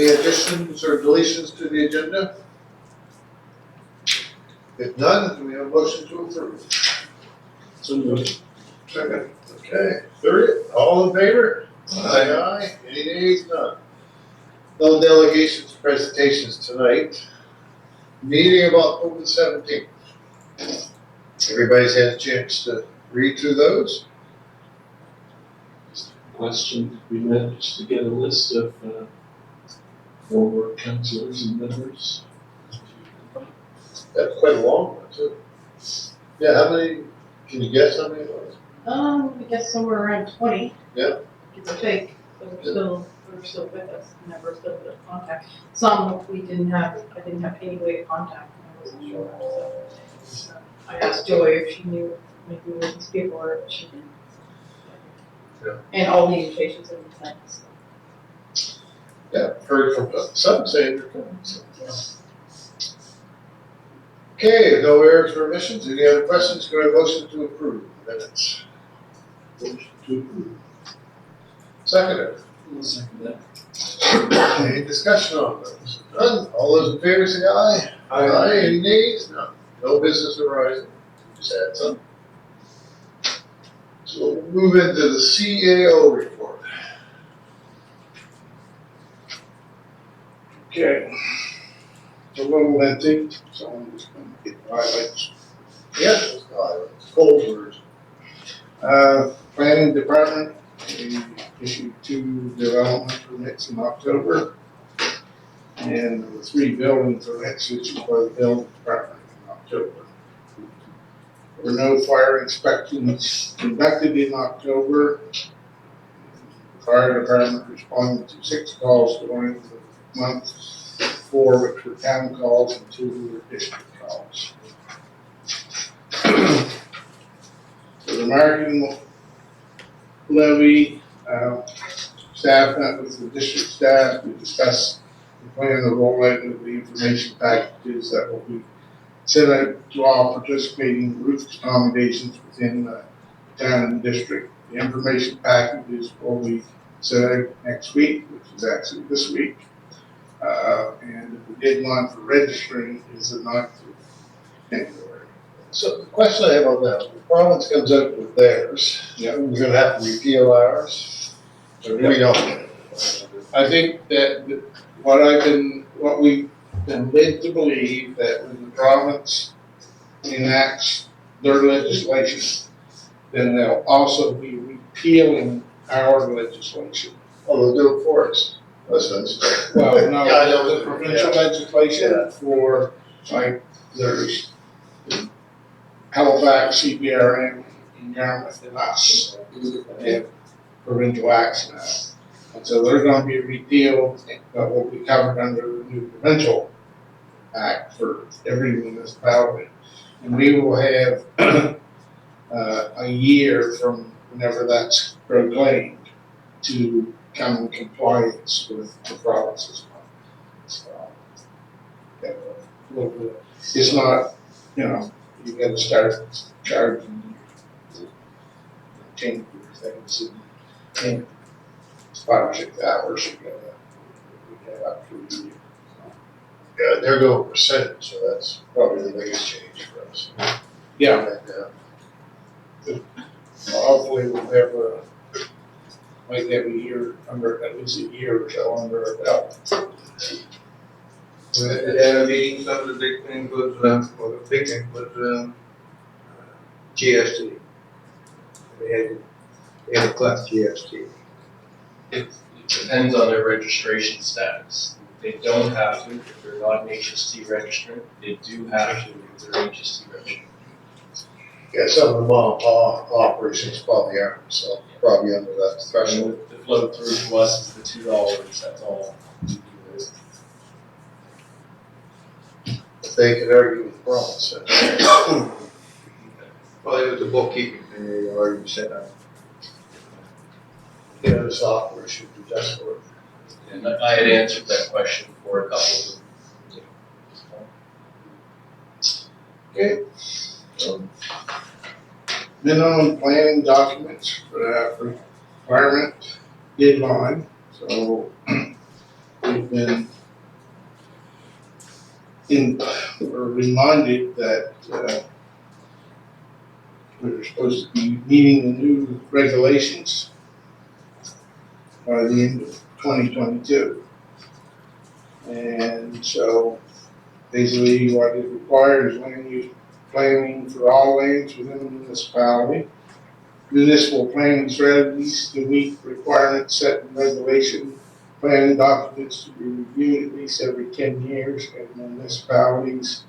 Any additions or deletions to the agenda? If none, do we have a motion to approve? So moved. Second. Okay, third, all in favor? Aye. Any nays? None. No delegations, presentations tonight. Meeting of October 17th. Everybody's had a chance to read through those? Question, we met just to get a list of former councilors and members. That's quite a long one, too. Yeah, how many, can you guess how many it was? I guess somewhere around 20. Yeah. Give or take, that are still with us, and that we're still in contact. Some I didn't have any way of contact, and I wasn't sure, so I asked Joy if she knew maybe who these people were, but she didn't. Yeah. And all the invitations have been sent, so. Yeah, heard from some saying they're coming, so. Okay, no errors or omissions, any other questions, go ahead, motion to approve minutes. Motion to approve. Seconded. I'll second that. Any discussion on those? None, all those in favor say aye. Aye, any nays? None. No business arising, just add some. So we'll move into the CAO report. Okay. It's a little lengthy, so I'm just gonna get highlights. Yeah, it's cold words. Planning department, we issued 2 development permits in October. And there were 3 building permits issued by the building department in October. There were no fire inspections conducted in October. Fire department responded to 6 calls during the month, 4 which were town calls and 2 were district calls. For the marketing levy, staff met with the district staff to discuss the plan of rollout of the information packages that will be sent out to all participating roof accommodations within the town and district. The information packages will be sent out next week, which is actually this week. And the deadline for registering is the 9th of January. So the question I have on that, the province comes out with theirs. Yeah. We're gonna have to repeal ours. Or do we don't? I think that what we've been led to believe that when the province enacts their legislation, then they'll also be repealing our legislation. Oh, they'll do it for us. Listen. Well, no, Yeah, I know. the provincial legislation for, like, there's Halifax, CPRM, and Yarmouth and us. They have provincial acts now. And so they're gonna be repealed, but will be covered under the new provincial act for every municipality. And we will have a year from whenever that's proclaimed to come in compliance with the province's law. So, yeah, a little bit. It's not, you gotta start charging, change your things and it's 5 or 6 hours you gotta up for a year. Yeah, they're going percentage, so that's probably the biggest change for us. Yeah, Yeah. hopefully we'll have might have a year under, at least a year or so under our belt. At our meeting, some of the big thing was, well, the big thing was, GST. They had to collect GST. It depends on their registration status. They don't have to, if they're not an HST registrant, they do have to if they're HST registrant. Yeah, some of the mom and pop operations probably aren't, so probably under that threshold. The flow through to us is the $2, that's all. If they could argue with the province. Well, it was the bookkeeping thing they already set up. You know, the software should be just for it. And I had answered that question for a couple of them. Okay. Minimum planning documents for that requirement deadline, so we been or reminded that, we're supposed to be meeting the new regulations by the end of 2022. And so basically what it requires land use planning for all lands within the municipality. Municipal planning strategies to meet requirements set in regulation. Planning documents to be reviewed at least every 10 years, and municipalities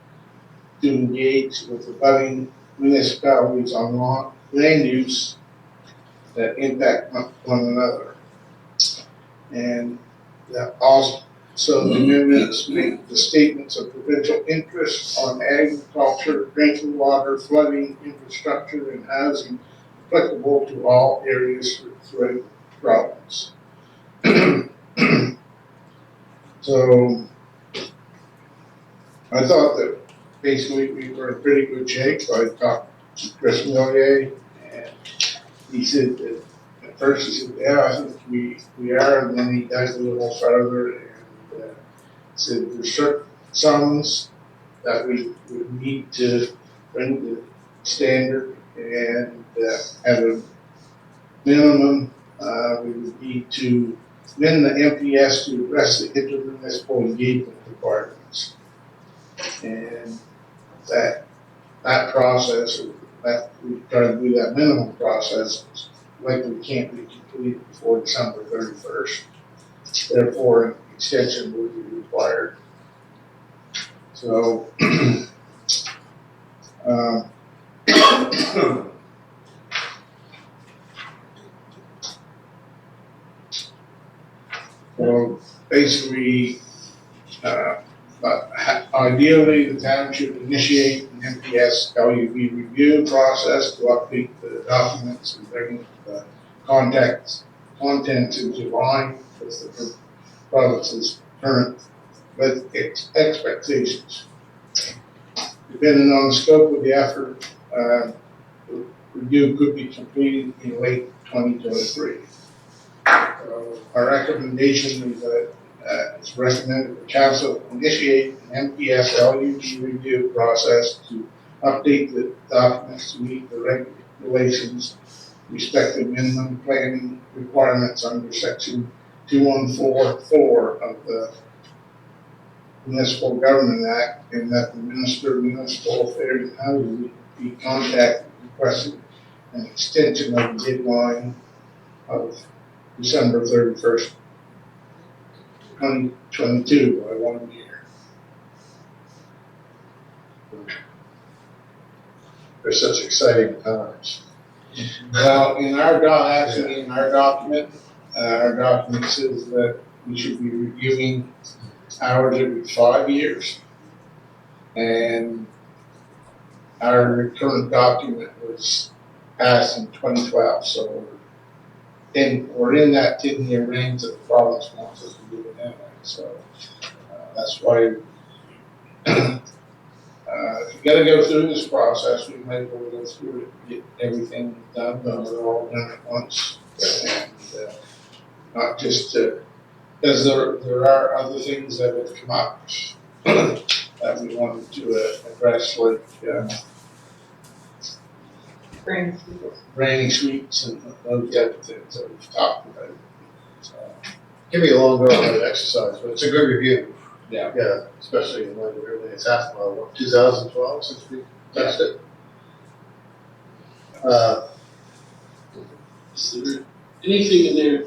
to engage with abutting municipalities on land use that impact one another. And that also, the amendments make the statements of provincial interest on agriculture, drinking water, flooding, infrastructure, and housing applicable to all areas throughout the province. So I thought that basically we were in pretty good shape. So I talked to Chris Millier, and he said that at first he said, yeah, I think we are, and then he dug a little further and said there's certain sums that we would need to bring to standard and at a minimum, we would need to amend the MPS to address the intermunicipal engagement requirements. And that process, that we try to do that minimum process, likely can't be completed before December 31st. Therefore, an extension would be required. So, well, basically, but ideally, the town should initiate an MPS LUB review process to update the documents and bring the contents into line with the province's current expectations. Depending on the scope of the effort, the review could be completed in late 2023. Our recommendation is that it's recommended the council initiate an MPS LUG review process to update the documents to meet the regulations respective minimum planning requirements under section 2144 of the Municipal Government Act, and that the Minister of Municipal Affairs and Housing be contacted requesting an extension of the deadline of December 31st, 2022 by 1 year. There's such exciting times. Well, in our document, our document says that we should be reviewing ours every 5 years. And our current document was passed in 2012, so we're in that 10-year range that the province wants us to do it anyway. So that's why if you gotta go through this process, we might as well go through it and get everything done, but we're all done at once. And not just because there are other things that have come up that we wanted to address, like granny suites and those type of things that we've talked about. So, Give me a long go on that exercise, but it's a good review. yeah. Yeah, especially in light of everything that's happened, what, 2012 since we touched it? Is there anything in there,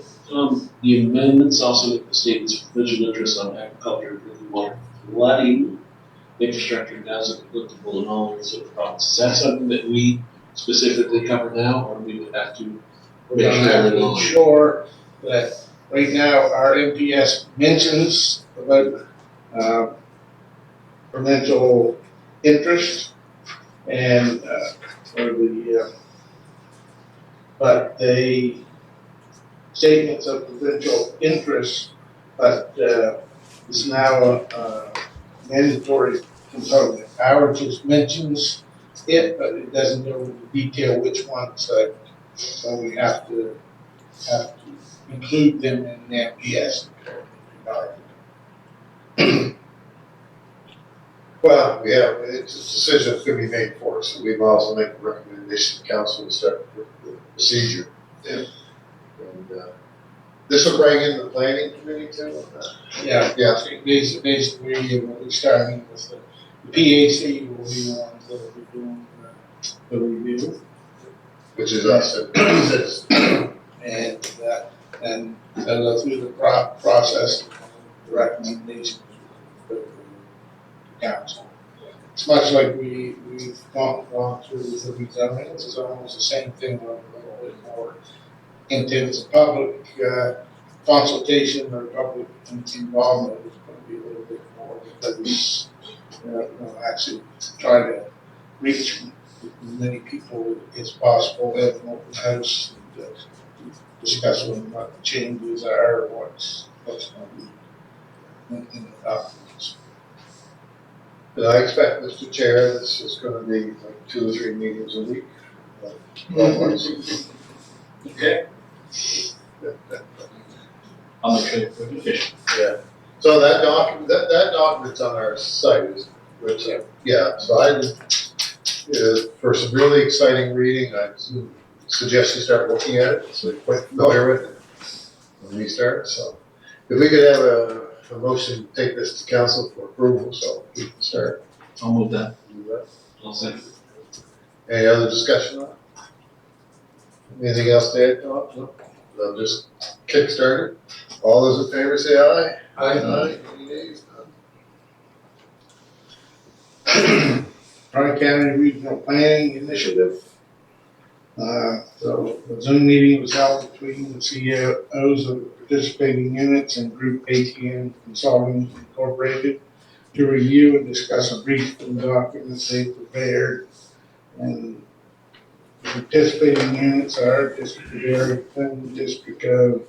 the amendments also with the state's provincial interest on agriculture, drinking water, flooding, infrastructure as applicable in all areas of the province? Is that something that we specifically cover now, or we would have to? We're gonna have to ensure that right now our MPS mentions about provincial interest and but the statements of provincial interest, but is now a mandatory component. Ours just mentions it, but it doesn't go into detail which ones. So we have to include them in the MPS. Well, yeah, it's a decision that's gonna be made for us, so we've also made a recommendation to council to start the procedure. Yeah. And, this will bring in the planning committee too, on that? Yeah. Yeah. Basically, we'll be starting with the PAC will be the ones that will be doing the review. Which is us, and citizens. And they'll go through the process of the recommendations to the council. It's much like we've gone through with the rezoning, it's almost the same thing, but a little bit more intense. Public consultation or public involvement is going to be a little bit more because we'll actually try to reach as many people as possible, have an open house and discuss what the changes are, or what's going to be in the documents. And I expect, Mr. Chair, this is gonna be like 2 or 3 meetings a week. 12 months. Okay. I'll make sure it's efficient. Yeah, so that document's on our site, which, yeah, so for some really exciting reading, I suggest you start looking at it, so you're quite familiar with it when we start, so. If we could have a motion to take this to council for approval, so we can start. I'll move that. Do that. I'll second. Any other discussion on it? Anything else to add, Tom? No? I'll just kickstart it. All those in favor say aye. Aye. Any nays? None. Tri-County Regional Planning Initiative. So the Zoom meeting was held between the CEOs of the participating units and Group ATM Consulting Incorporated to review and discuss a brief from the documents they prepared. And the participating units are District of Arlington, District of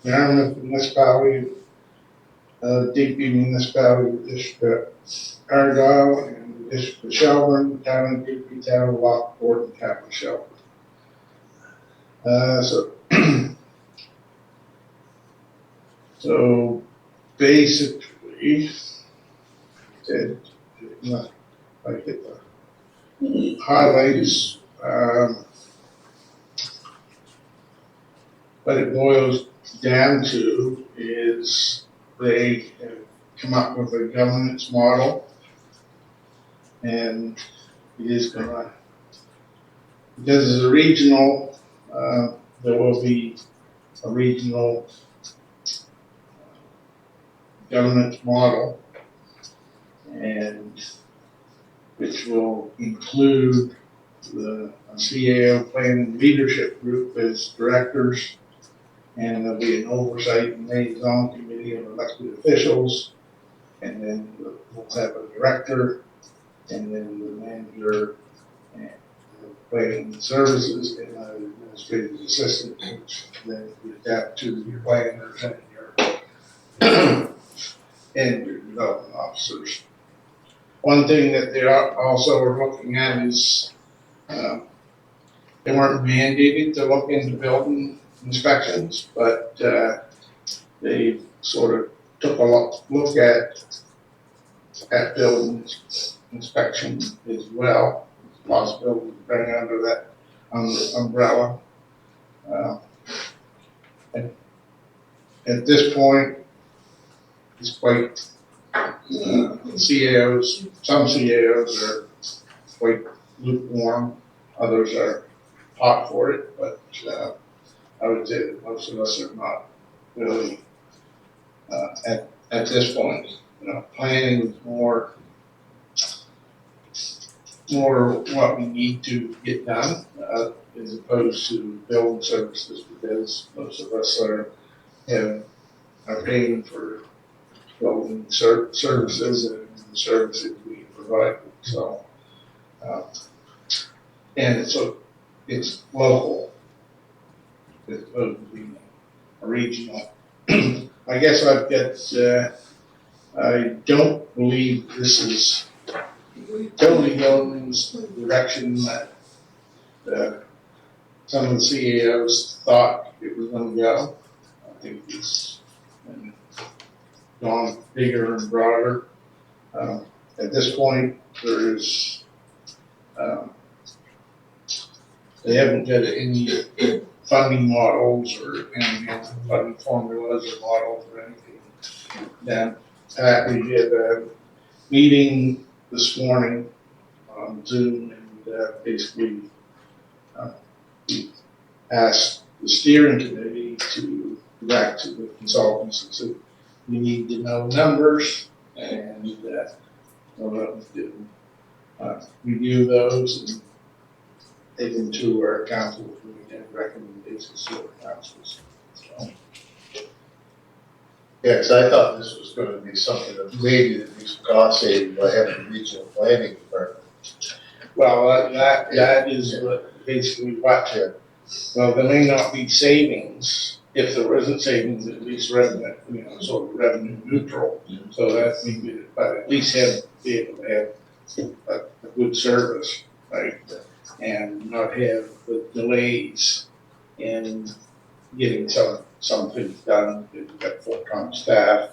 Yarmouth Municipality, DP Municipality, District of Argyle, and the District of Shelburne, Town of Digby, Town of Lockport, and Town of Shelburne. So basically, I hit the highlights. What it boils down to is they have come up with a governance model, and it is gonna, because it's a regional, there will be a regional governance model, and which will include the CAO Planning Leadership Group as directors, and there'll be an oversight and liaison committee of elected officials, and then we'll have a director, and then the manager, and planning services, and an administrative assistant, which then you adapt to your planners and your development officers. One thing that they also are looking at is they weren't mandated to look into building inspections, but they sort of took a look at building inspection as well. Possibility to bring under that umbrella. And at this point, it's quite CAOs. Some CAOs are quite lukewarm. Others are hot for it, but I would say that most of us are not really at this point. Planning is more what we need to get done as opposed to building services, because most of us are paying for building services and the services we provide. So, and it's local. It's supposed to be a regional. I guess I've got, I don't believe this is totally going in the direction that some of the CAOs thought it was going to go. I think it's gone bigger and broader. At this point, there's, they haven't got any funding models or any funding formulas or models or anything. Then, we did a meeting this morning on Zoom and, basically, we asked the steering committee to go back to the consultants and say, we need to know numbers and, we'll have to, review those and take them to our council for we get recommendations to our councils. So, Yeah, cause I thought this was gonna be something that maybe that be some cost saving by having a regional planning department. well, that is what basically what, Yeah. well, there may not be savings. If there isn't savings, at least revenue, sort of revenue neutral. So that we could, but at least be able to have a good service, right? And not have the delays in getting some things done. We've got full-time staff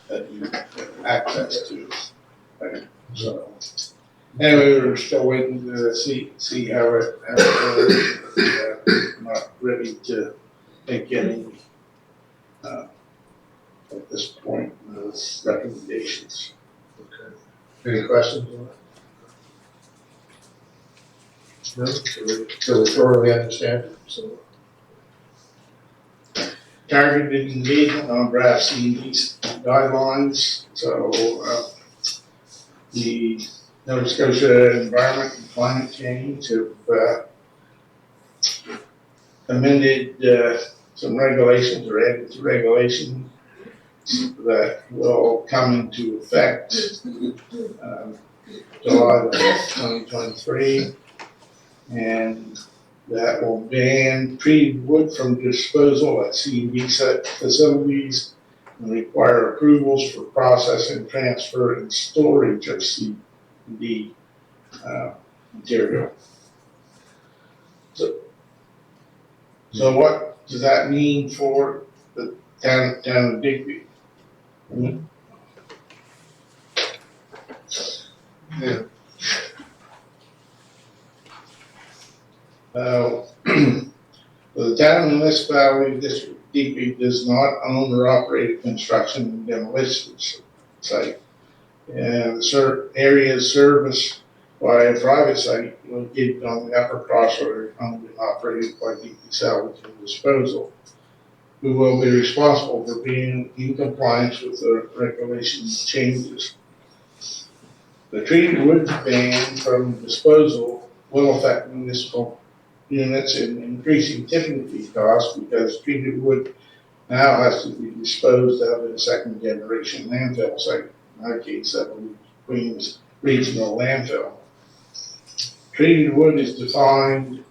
that you have access to, right? So, anyway, we're still waiting to see how it goes. We're not ready to make any, at this point, recommendations. Any questions on that? No, so we thoroughly understand it, so. Targeted engagement on draft CED's guidelines, so, the Nova Scotia Environment and Climate Change have, amended, some regulations or added to regulations that will come into effect, July 2023. And that will ban treated wood from disposal at CED facilities and require approvals for processing, transfer, and storage of CED material. So what does that mean for the town of Digby? Yeah. The town municipality district Digby does not own or operate a construction and demolition site. And the area is serviced by a private site located on the upper crossroad, owned and operated by Digby Salvage and Disposal, who will be responsible for being in compliance with the regulations changes. The treated wood ban from disposal will affect municipal units in increasing tipping fee costs because treated wood now has to be disposed of in a second generation landfill site. In our case, that would be Queens Regional Landfill. Treated wood is defined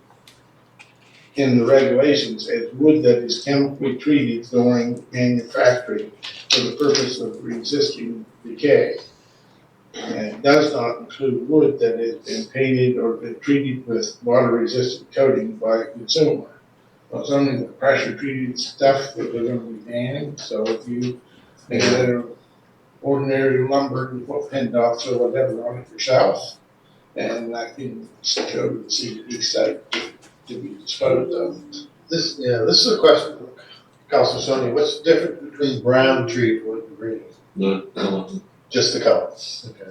in the regulations as wood that is chemically treated during manufacturing for the purpose of resisting decay. And it does not include wood that has been painted or been treated with water-resistant coating by a consumer. Well, it's only the pressure-treated stuff that we're going to be banning. So if you make an ordinary lumber and put PennDOTs or whatever on it yourself, and that can go to the CED site to be disposed of. This is a question for Councilor Sonia. What's the difference between brown treated wood and green? No, Just the color. Okay.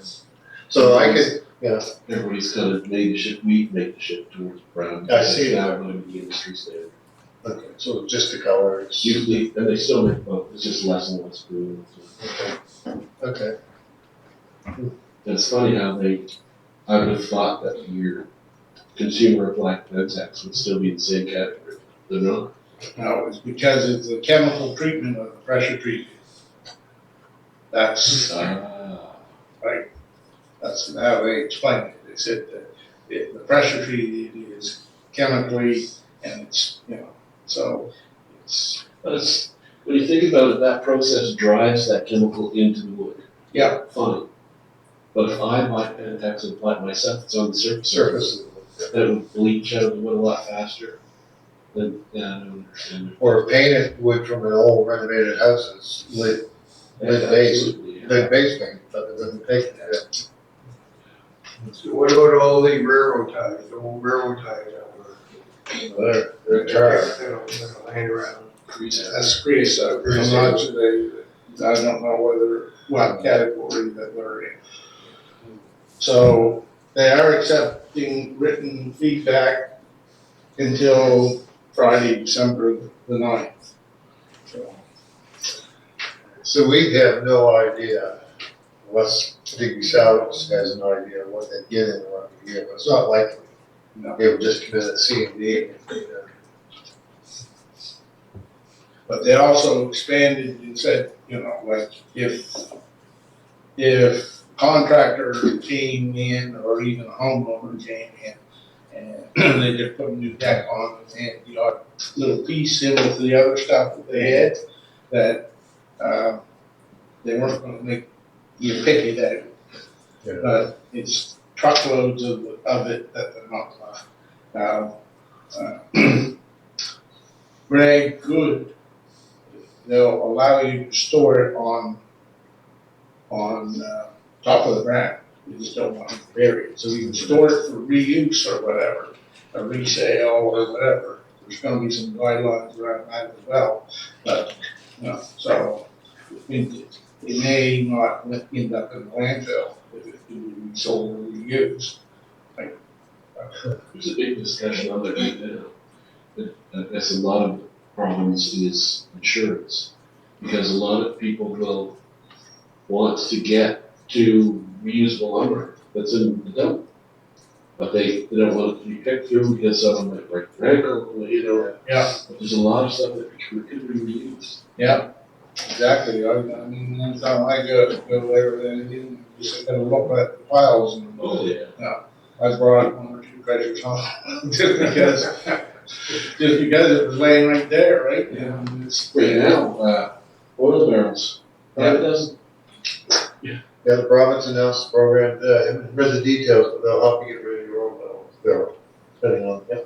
So I could, everybody's kind of made the shift, we make the shift towards brown. I see. It's now going to be industry standard. okay, so just the color. It's Usually, and they still make both, it's just less and less blue. okay. And it's funny how I would have thought that your consumer applied tax would still be in the same category. They're not. No, it's because it's the chemical treatment of the pressure treatment. That's right. That's how they explain it. They said that the pressure treated is chemically, and it's, so it's. But when you think about it, that process drives that chemical into the wood. Yeah. Fine. But if I buy Pentax and apply it myself, it's on the surface. It would bleach out the wood a lot faster. Then, I don't understand. Or painted wood from an old renovated house that's lit base. Absolutely, the base paint, but it doesn't take it. So what about all the railroad ties, the old railroad ties out They're charred. That'll hang around. That's creosote, I'm not sure I don't know what category that they're in. So they are accepting written feedback until Friday, December the 9th. So we have no idea, unless Digby Salvage has an idea of what they get in around the year, but it's not likely. No. They would just come in at C and D. But they also expanded and said, you know, like if contractor came in or even a homeowner came in and they just put a new deck on and the odd little piece in with the other stuff that they had, that, they weren't gonna make you picky that, but it's truckloads of it that they're not. Greg Good, they'll allow you to store it on top of the ground. You just don't want to bury it. So you can store it for reuse or whatever, a resale or whatever. There's gonna be some guidelines around that as well. But, you know, so it may not end up in the landfill if it can be sold or reused. There's a big discussion on that right now. But I guess a lot of the problems is insurance. Because a lot of people will want to get to reusable lumber that's in the dump. But they don't want it to be picked through because someone might break their ankle, you know. Yeah. But there's a lot of stuff that could be reused. Yeah, exactly. I mean, anytime I go there, then you just gotta look at the piles and. Oh, yeah. I brought one or two treasures home, just because it was laying right there, right? And it's. Right now, oil barrels, probably doesn't. Yeah, the province announced the program, haven't read the details, but they'll help you get rid of your own barrel, depending on, yeah.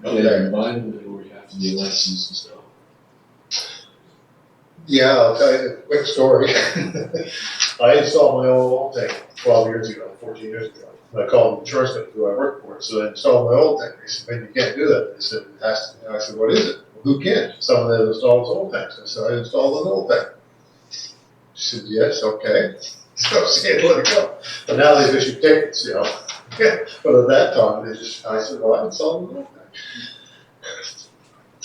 Yeah, buying them where you have to be licensed and stuff. Yeah, I'll tell you a quick story. I installed my own oil tank 14 years ago. And I called the insurance company who I worked for, so I installed my oil tank. They said, "Man, you can't do that." They said, "It has to." And I said, "What is it?" "Well, who can?" "Someone that installs oil tanks." I said, "I installed an oil tank." She said, "Yes, okay." So I said, "Let it go." But now they've issued tickets, you know. But at that time, I said, "Well, I installed an oil tank."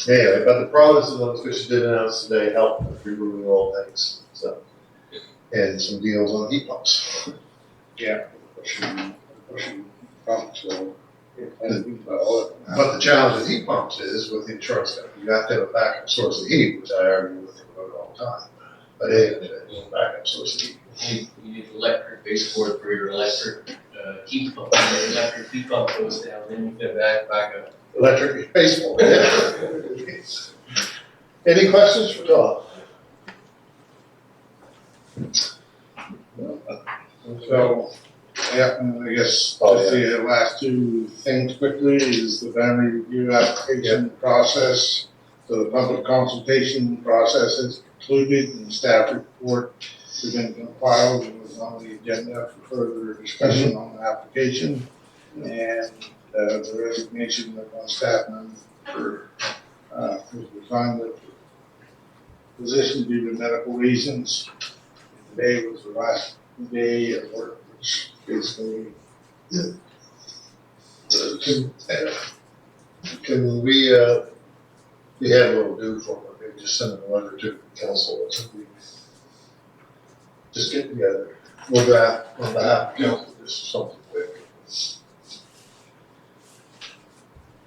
Anyway, but the province of Nova Scotia did announce today help with removing oil tanks, so, and some deals on heat pumps. Yeah. Pushing pumps, so. But the challenge with heat pumps is with the insurance company, you have to have a backup source of heat, which I argue with them about all the time. But anyway, a backup source of heat. You need electric baseboard for your electric heat pump. When the electric heat pump goes down, then you can back up. Electric baseball. Any questions for Todd? So, yeah, and I guess Oh, just the last two things quickly is the boundary review application process. So the public consultation process is concluded and the staff report has been compiled and was on the agenda for further discussion on the application. And the resignation of one staff member was resigned of the position due to medical reasons. Today was the last day of work, which basically. Can we have a little do for them, maybe just send them a letter to the council or something. Just get together, we'll draft on behalf of council, just something quick.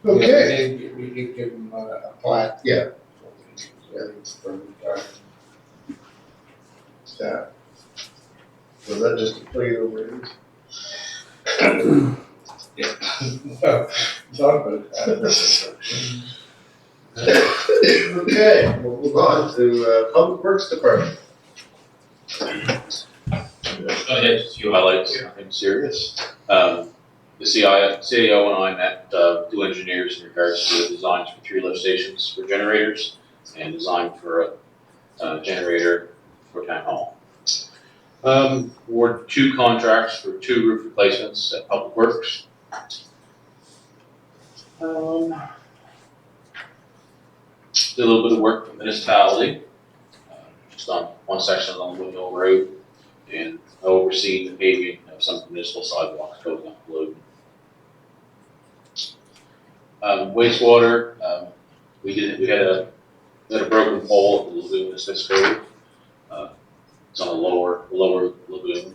Okay. We did give them a plaque. Yeah. For retired staff. Was that just a plea over it? Talk about that. Okay, we'll move on to Public Works Department. I had just a few highlights, nothing serious. The CIO and I met two engineers in regards to the designs for 3 lift stations for generators and design for a generator for town hall. Award 2 contracts for 2 roof replacements at Public Works. Did a little bit of work for municipality, just on one section along Woodhill Road, and overseeing the paving of some municipal sidewalks going up the road. Wastewater, we had a broken pole at the lagoon in Smith's Cove. It's on the lower lagoon.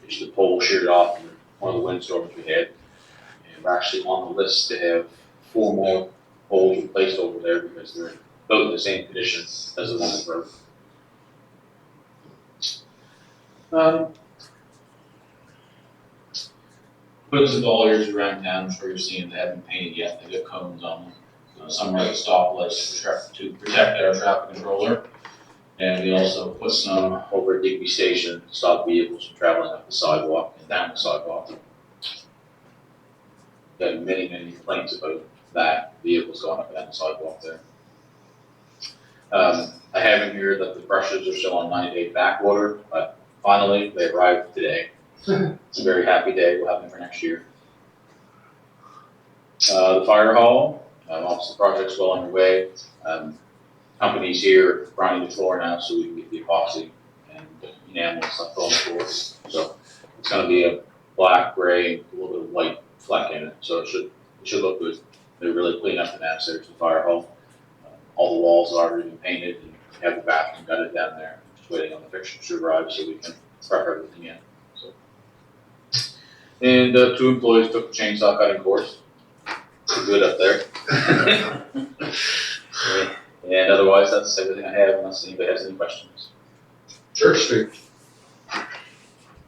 The pole sheared off in one of the windstorms we had. And we're actually on the list to have 4 more poles replaced over there because they're both in the same condition as the one that broke. Put some dahlias around town, I'm sure you're seeing they haven't painted yet, they got cones on them. Some are stoplights to protect our traffic controller. And we also put some over at Digby Station to stop vehicles from traveling up the sidewalk and down the sidewalk. Got many complaints about that, vehicles going up and down the sidewalk there. I have in here that the brushes are still on 90-day back order, but finally they arrived today. It's a very happy day, we'll have them for next year. The fire hall, obviously the project's well underway. Companies here grinding the floor now so we can get the epoxy and enamel and stuff on the floor. So it's gonna be a black, gray, a little bit of white fleck in it, so it should look good. They're really cleaning up the downstairs, the fire hall. All the walls have already been painted and we have the bathroom gutted down there. Just waiting on the fixtures to arrive so we can prep everything in. So. And 2 employees took the chainsaw cutting course. We're good up there. And otherwise, that's everything I have unless anybody has any questions. Church Street.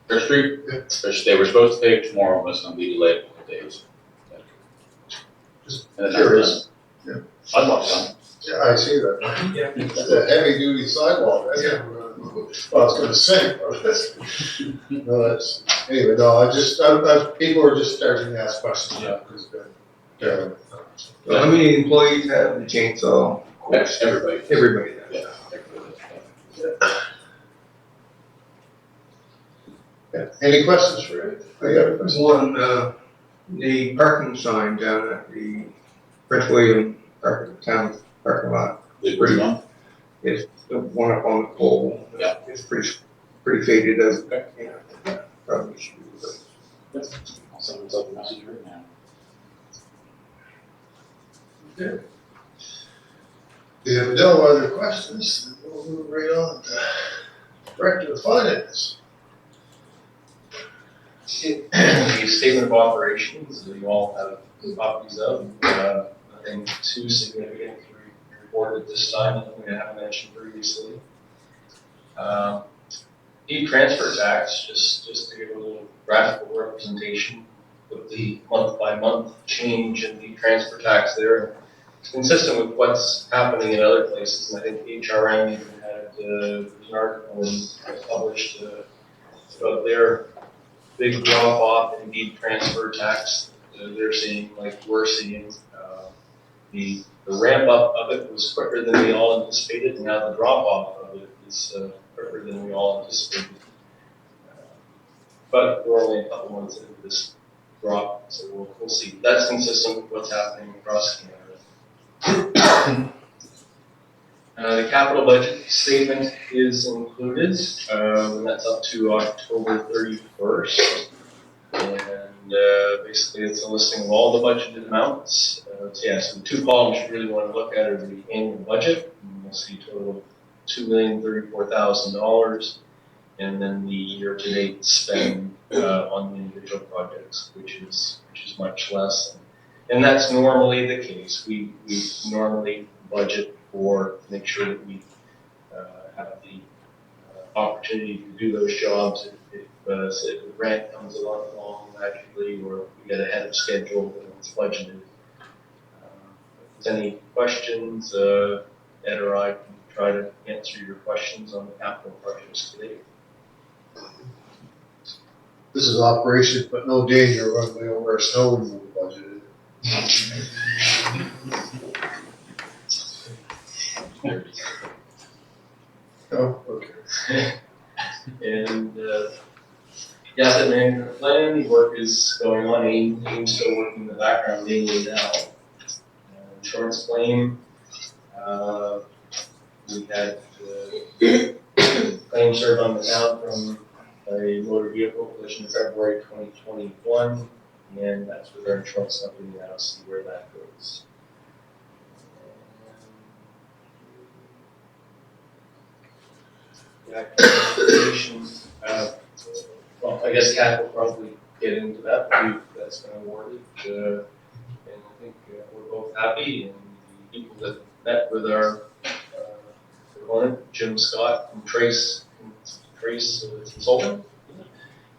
Church Street? Church, they were supposed to pay it tomorrow, but it's gonna be delayed a couple days. Just And then curious. that's done. Sidewalk's done. Yeah, I see that. It's a heavy duty sidewalk, that's, well, I was gonna say, no, that's, anyway, no, people are just starting to ask questions now, because, How many employees have the chainsaw? Everybody. Everybody does. Yeah, everybody. Any questions for Ed? I got a question. One, the parking sign down at the Prince William town parking lot, Did we know? is the one up on the pole. Yeah. It's pretty faded, as, Okay. probably should be, but. I'll send myself a message right now. Okay. If you have no other questions, then we'll move right on to Director of Finance. The statement of operations that you all have copies of, nothing too significant to report at this time that we haven't mentioned previously. E-transfer tax, just to give a little graphical representation of the month-by-month change in the transfer tax there. It's consistent with what's happening in other places, and I think HRM even had an article published about their big drop off in deed transfer tax. They're seeing, like we're seeing, the ramp up of it was quicker than we all anticipated, and now the drop off of it is quicker than we all anticipated. But we're only a couple months into this drop, so we'll see. That's consistent with what's happening across Canada. The capital budget statement is included, and that's up to October 31st. And basically it's a listing of all the budgeted amounts. So the 2 columns you really want to look at are the annual budget. And you'll see a total of $2,034,000. And then the year-to-date spend on the individual projects, which is much less. And that's normally the case. We normally budget for, make sure that we have the opportunity to do those jobs. If say the grant comes along magically, or we get ahead of schedule, then it's budgeted. If there's any questions, Ed or I can try to answer your questions on the capital projects today. This is operation, but no danger of running over our snow removal budget. Oh, okay. And, the asset management plan work is going on, AIM's still working in the background mainly now. Insurance claim, we had, claim served on the town from a motor vehicle collision in February 2021, and that's with our insurance company now, see where that goes. Yeah, applications, well, I guess Kat will probably get into that, that's been awarded, and I think we're both happy, and the people that met with our proponent, Jim Scott from Trace Consulting,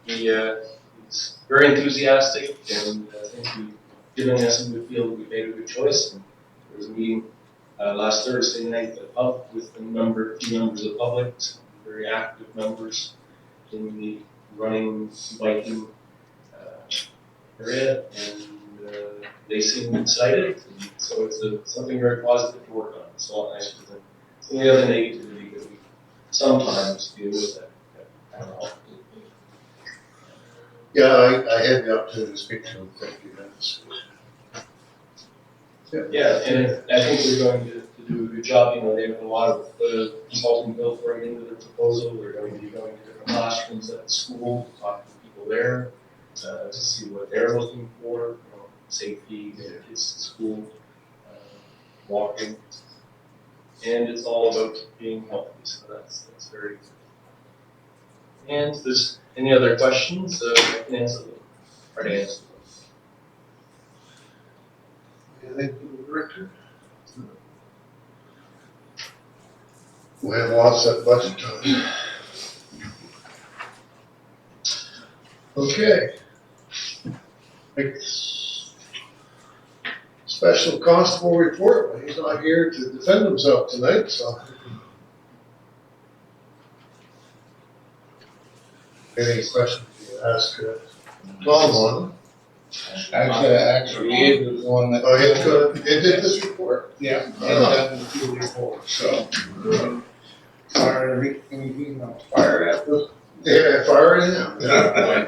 he's very enthusiastic, and I think he's giving us a good feel that we made a good choice. And there was a meeting last Thursday night at the pub with a few members of the public, some very active members in the running, biking area, and they seem excited. And so it's something very positive to work on. It's a lot nicer than some of the other negativity that we sometimes deal with at town hall. Yeah, I had the opportunity to speak to him for a few minutes. Yeah, and I think we're going to do a good job. You know, they have a lot of consulting built right into their proposal. They're going to be going to different classrooms at the school, to talk to people there, to see what they're looking for, you know, safety, their kids to school, walking. And it's all about being healthy, so that's very good. And if there's any other questions, I can answer them, try to answer them. Anything from the director? We have lots of budget time. Okay. Special constable report, but he's not here to defend himself tonight, so. Any questions you ask Tom on? Actually, Ed was the one that. Oh, it did this report? Yeah, and done the field report, so. Fire, anything else? Fire at this. Yeah, fire it in. Yeah.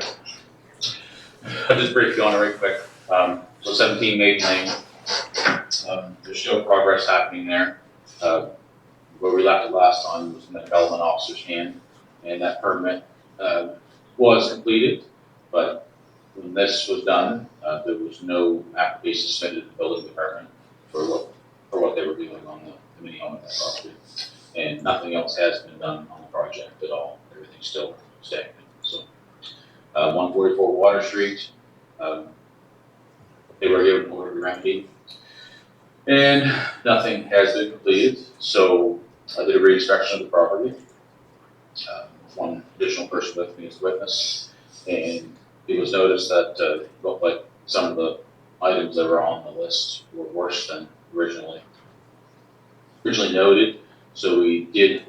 I'll just brief you on it right quick. So 17 Maiden Lane, there's still progress happening there. Where we left it last time was in the development officer's hand, and that permit was completed, but when this was done, there was no application submitted to the building department for what they were doing on the committee on that property. And nothing else has been done on the project at all. Everything's still stagnant. So 144 Water Street, they were given an order to remedy, and nothing has been completed. So I did a re-inspection of the property. One additional person with me as a witness, and it was noticed that it looked like some of the items that were on the list were worse than originally noted. So we did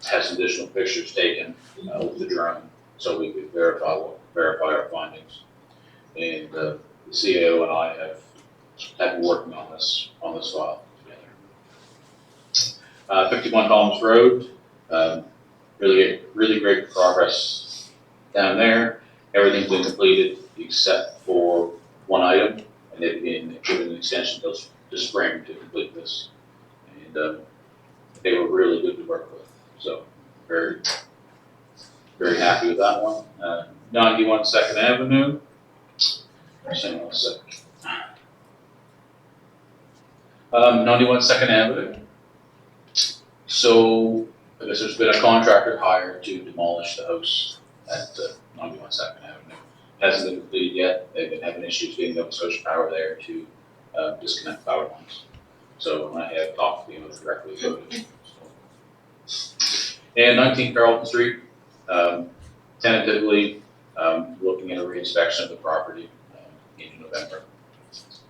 have some additional pictures taken with the drone, so we could verify our findings. And the CAO and I have been working on this file together. 51 Collins Road, really great progress down there. Everything's been completed except for one item, and they've been given an extension till spring to complete this. And they were really good to work with, so very happy with that one. 91 2nd Avenue. Hang on a sec. 91 2nd Avenue. So I guess there's been a contractor hired to demolish the house at 91 2nd Avenue. Hasn't been completed yet. They've been having issues getting Nova Scotia Power there to disconnect power lines. So I have talked to them directly about it. And 19 Carlton Street, tentatively looking at a re-inspection of the property in November.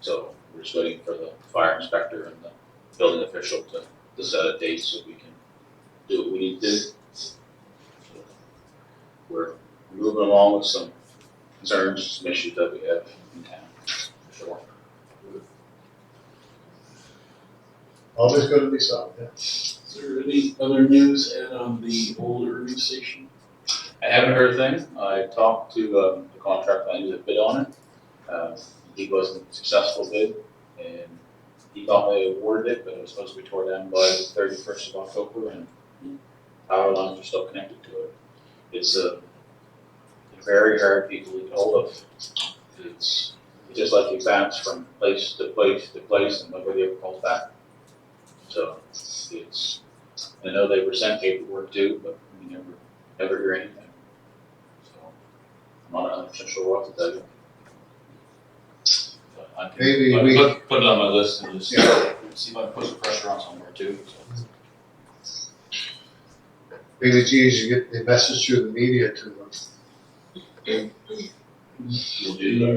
So we're just waiting for the fire inspector and the building official to set a date so we can do what we need to do. So we're moving along with some concerns, some issues that we have in town. Sure. Always gonna be some, yeah. Is there any other news on the old Irving station? I haven't heard a thing. I talked to the contract manager that bid on it. He wasn't successful bid, and he thought they awarded it, but it was supposed to be tore down by the 31st of October, and power lines are still connected to it. It's very hard people to get hold of. It's just like you bounce from place to place to place, and nobody ever calls back. So it's, I know they were sent paperwork too, but we never hear anything. So I'm not 100% sure what to tell you. But I can Maybe I can we- put it on my list and just see if I can put some pressure on somewhere too. So. Maybe it's easy to get the message through the media to them. You'll do that.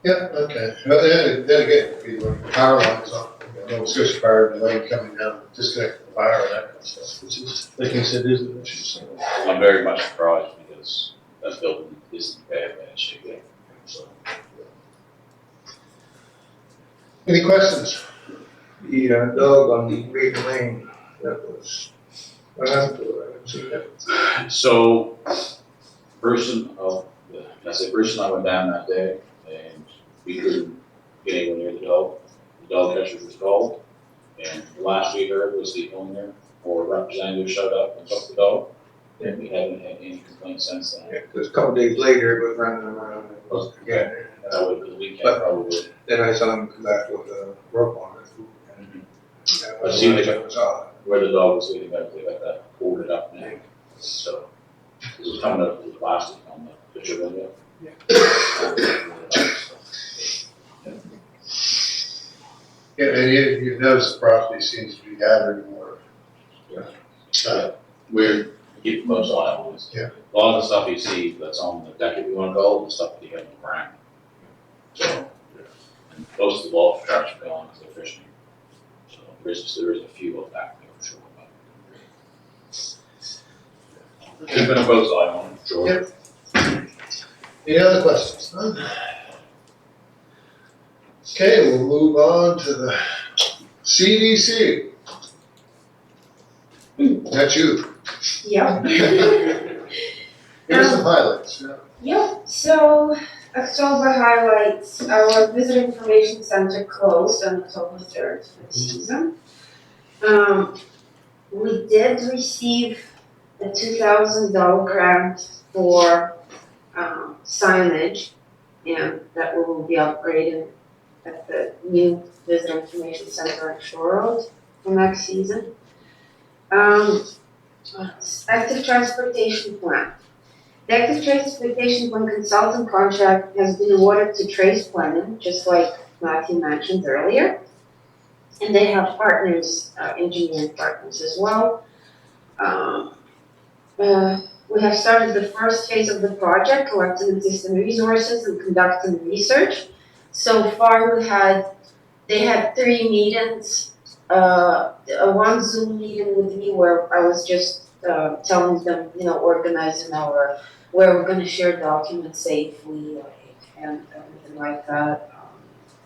Yeah, okay. But then again, if you look at the power lines on, Nova Scotia Power, the line coming down, disconnect the wire and that kind of stuff, which is, like you said, is an issue, so. I'm very much surprised because that building isn't bad shape yet. So. Any questions? The dog on Reed Lane, that was, what happened to it? I haven't seen that. So Bruce and I went down that day and we couldn't get anywhere near the dog. The dog catcher was called, and the last we heard was the owner or representative showed up and took the dog. And we haven't had any complaints since then. Yeah, 'cause a couple days later, it was running around and was again. That would be the weekend probably. Then I saw him come back with a rope on it. I see It it. was odd. Where the dog was leading back, they got that boarded up now. So this was coming up with the plastic on the picture window. Yeah, and you notice the property seems to be gathering more. We're keeping most eye on this. Yeah. A lot of the stuff you see that's on the deck, if you wanna call, the stuff that you have on the ground. So, and most of the wall traps are gone because they're fishing. So there is a few up back there, I'm sure. But keeping a close eye on it, sure. Yep. Any other questions? None? Okay, we'll move on to the CDC. That's you. Yep. Give us some highlights, yeah. Yep, so October highlights, our visitor information center closed on October 3rd for the season. We did receive a $2,000 grant for signage, and that we will be upgrading at the new visitor information center at Shore Road for next season. Active transportation plan. The active transportation plan consultant contract has been awarded to Trace Planning, just like Matthew mentioned earlier. And they have partners, engineering partners as well. We have started the first phase of the project, collecting existing resources and conducting research. So far, they had 3 meetings, one Zoom meeting with me where I was just telling them, organizing where we're gonna share documents safely, and everything like that.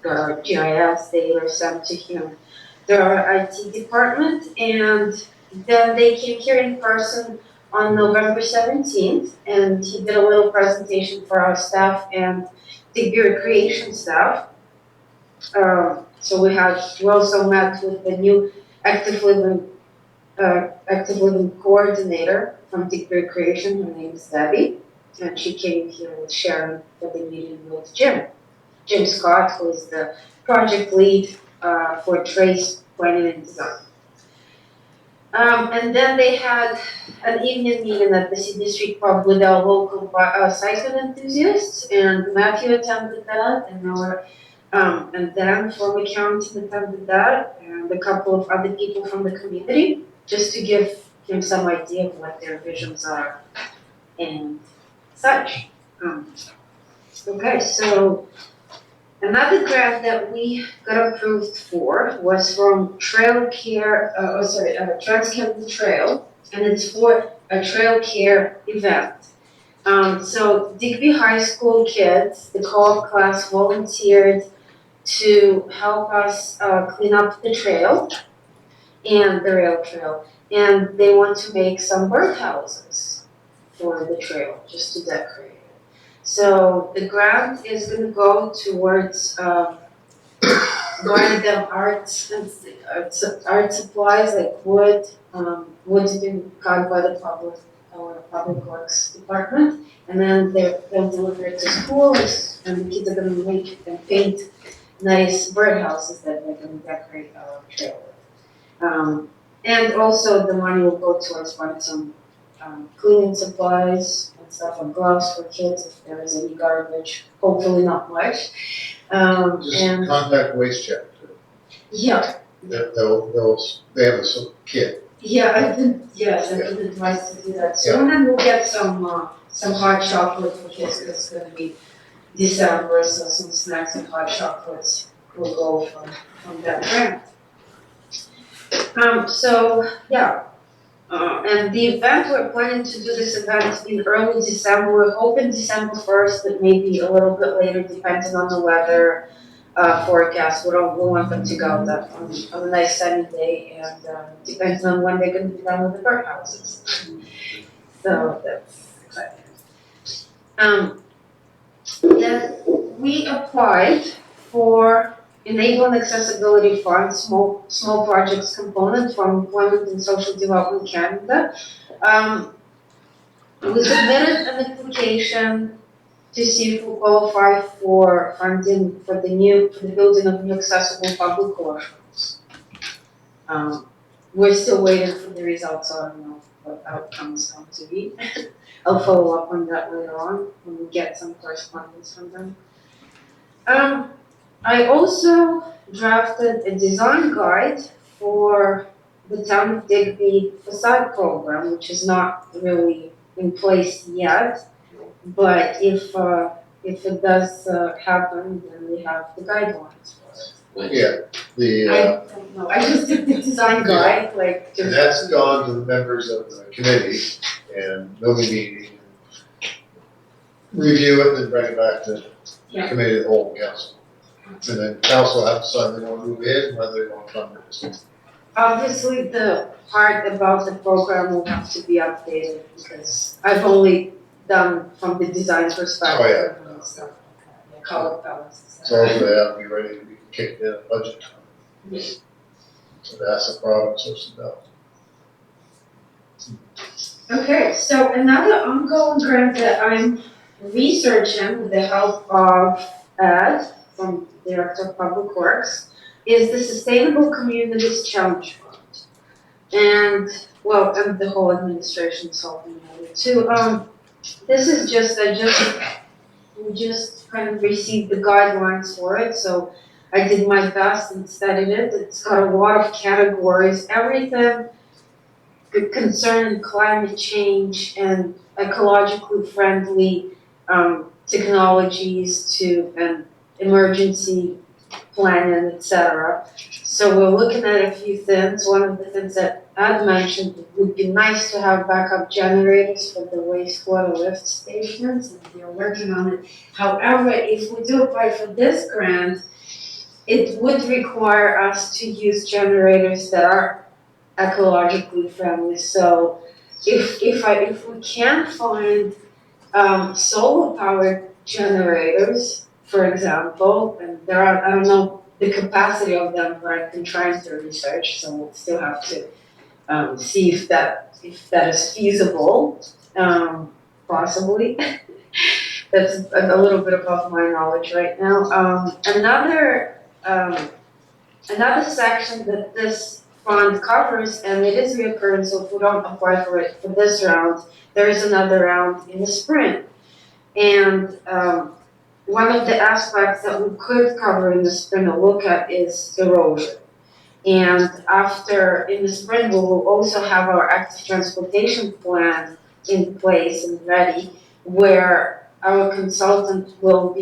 Our GIS data sent to him, their IT department, and then they came here in person on November 17th, and he did a little presentation for our staff and the recreation staff. So we also met with the new active living coordinator from Digby Recreation. Her name is Debbie, and she came here with Sharon for the meeting with Jim Scott, who is the project lead for Trace Planning and Design. And then they had an evening meeting at the Sydney Street Pub with our local cycling enthusiasts, and Matthew attended that, and Dan from accounting attended that, and a couple of other people from the community, just to give him some idea of what their visions are and such. Okay, so another grant that we got approved for was from Trans-Canada Trail, and it's for a trail care event. So Digby High School kids, the co-op class volunteered to help us clean up the trail. and the rail trail. And they want to make some birdhouses for the trail, just to decorate it. So the grant is gonna go towards, buying them art supplies like wood, wood's been cut by the public works department. And then they'll deliver it to schools, and the kids are gonna make and paint nice birdhouses that they're gonna decorate our trail with. And also the money will go towards buying some, cleaning supplies and stuff, and gloves for kids if there is any garbage, hopefully not much. Just And, contact Waste Check. yeah, They have a kit. yeah, I've been advised to do that soon, and we'll get some hot chocolate for kids, because it's gonna be December, so some snacks and hot chocolates will go from that grant. And the event, we're planning to do this event in early December, we're hoping December 1st, but maybe a little bit later, depending on the weather forecast. We want them to go on a nice sunny day, and depends on when they're gonna be done with the birdhouses. So that's exciting. Then we applied for Enabling Accessibility Fund, small projects component from Employment and Social Development Canada. We submitted an application to see if we qualify for funding for the building of new accessible public washrooms. We're still waiting for the results, so I don't know what outcomes come to be. I'll follow up on that later on when we get some correspondence from them. I also drafted a design guide for the Town of Digby facade program, which is not really in place yet. But if it does happen, then we have the guidelines for it. Yeah, I don't know, I just did the design guide, like. and that's gone to the members of the committee, and they'll be meeting, review it, and bring it back to the committee of the whole council. And then council have to decide they want to move in, whether they want to fund it. Obviously, the part about the program will have to be updated, because I've only done from the design perspective and stuff, the color palettes and So stuff. hopefully that'll be ready to be kicked in at budget time. So that's the province or some Okay, so another ongoing grant that I'm researching with the help of Ed, from Director of Public Works, is the Sustainable Communities Challenge Fund. And the whole administration is helping me with it too. This is we just kind of received the guidelines for it, so I did my best and studied it. It's got a lot of categories, everything concerning climate change and ecologically friendly technologies and emergency planning, etc. So we're looking at a few things. One of the things that Ed mentioned, it would be nice to have backup generators for the wastewater lift stations, and we're working on it. However, if we do apply for this grant, it would require us to use generators that are ecologically friendly. So if we can find solar powered generators, for example, and there are, I don't know the capacity of them, but I've been trying to research, so we'll still have to see if that is feasible, possibly. That's a little bit above my knowledge right now. Another section that this fund covers, and it is reoccurring, so if we don't apply for it for this round, there is another round in the spring. And one of the aspects that we could cover in the spring or look at is erosion. And in the spring, we will also have our active transportation plan in place and ready, where our consultant will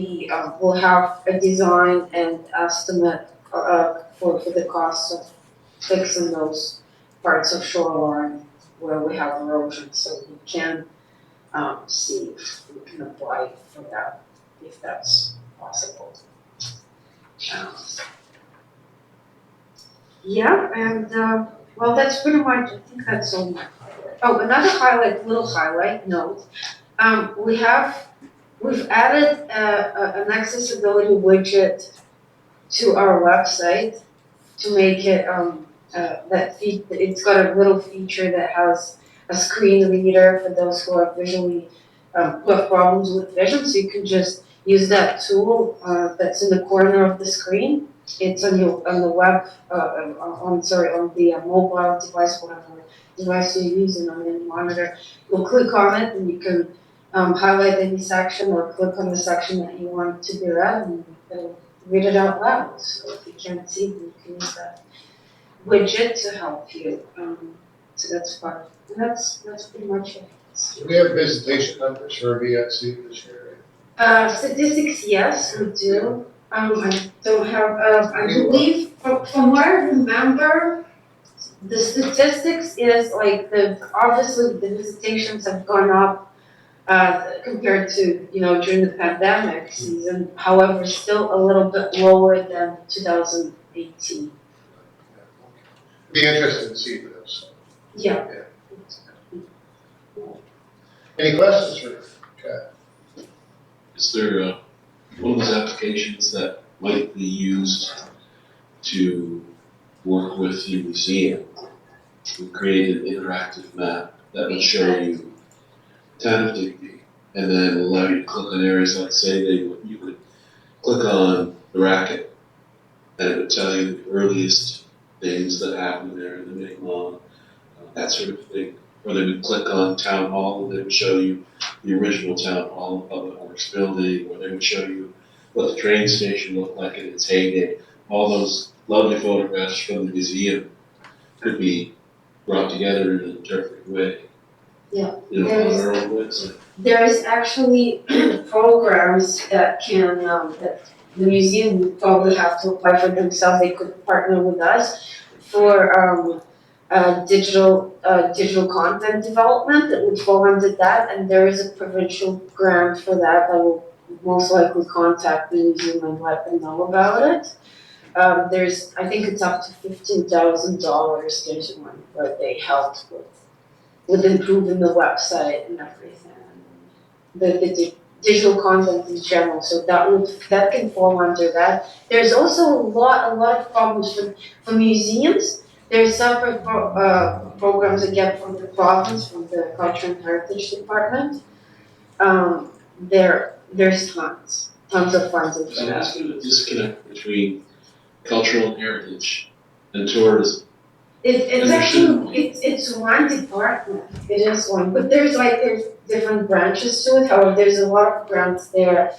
have a design and estimate for the cost of fixing those parts of shoreline where we have erosion, so we can see if we can apply for that, if that's possible. Well, that's pretty much, I think that's all my highlight. Oh, another little highlight note. We've added an accessibility widget to our website to make it, it's got a little feature that has a screen reader for those who are visually, who have problems with vision, so you can just use that tool, that's in the corner of the screen. It's on the web, on the mobile device, whatever device you're using on the monitor. You'll click on it and you can, highlight any section or click on the section that you want to be read and it'll read it out loud. So if you can't see, you can use that widget to help you. So that's fun. And that's pretty much it. Do we have visitation numbers for VXC this year? Statistics, yes, we do. I don't have, I believe, from what I remember, the statistics is like obviously the visitations have gone up compared to, during the pandemic season, however, still a little bit lower than 2018. Be interested to see those. Yeah. Any questions for Kat? Is there one of those applications that might be used to work with the museum? We created an interactive map that will show you town of Digby, and then allow you to click on areas like you could click on the racket, and it would tell you the earliest things that happened there in the Mi'kmaq, that sort of thing. Or they would click on town hall and they would show you the original town hall of Public Works building, or they would show you what the train station looked like in its heyday. All those lovely photographs from the museum could be brought together in an interpretive way. Yeah. On our own website. There is actually programs that can, that the museum would probably have to apply for themselves. They could partner with us for digital content development that would fall under that, and there is a provincial grant for that. I will most likely contact the museum and let them know about it. I think it's up to $15,000. There's one where they helped with improving the website and everything, the digital content in general. So that can fall under that. There's also a lot of problems for museums. There's separate programs that get from the province, from the Culture and Heritage Department. There's tons of funds for So that. there's been a disconnect between cultural heritage and tourism. It's actually, it's one department, it is one, but there's different branches to it, however, there's a lot of grants there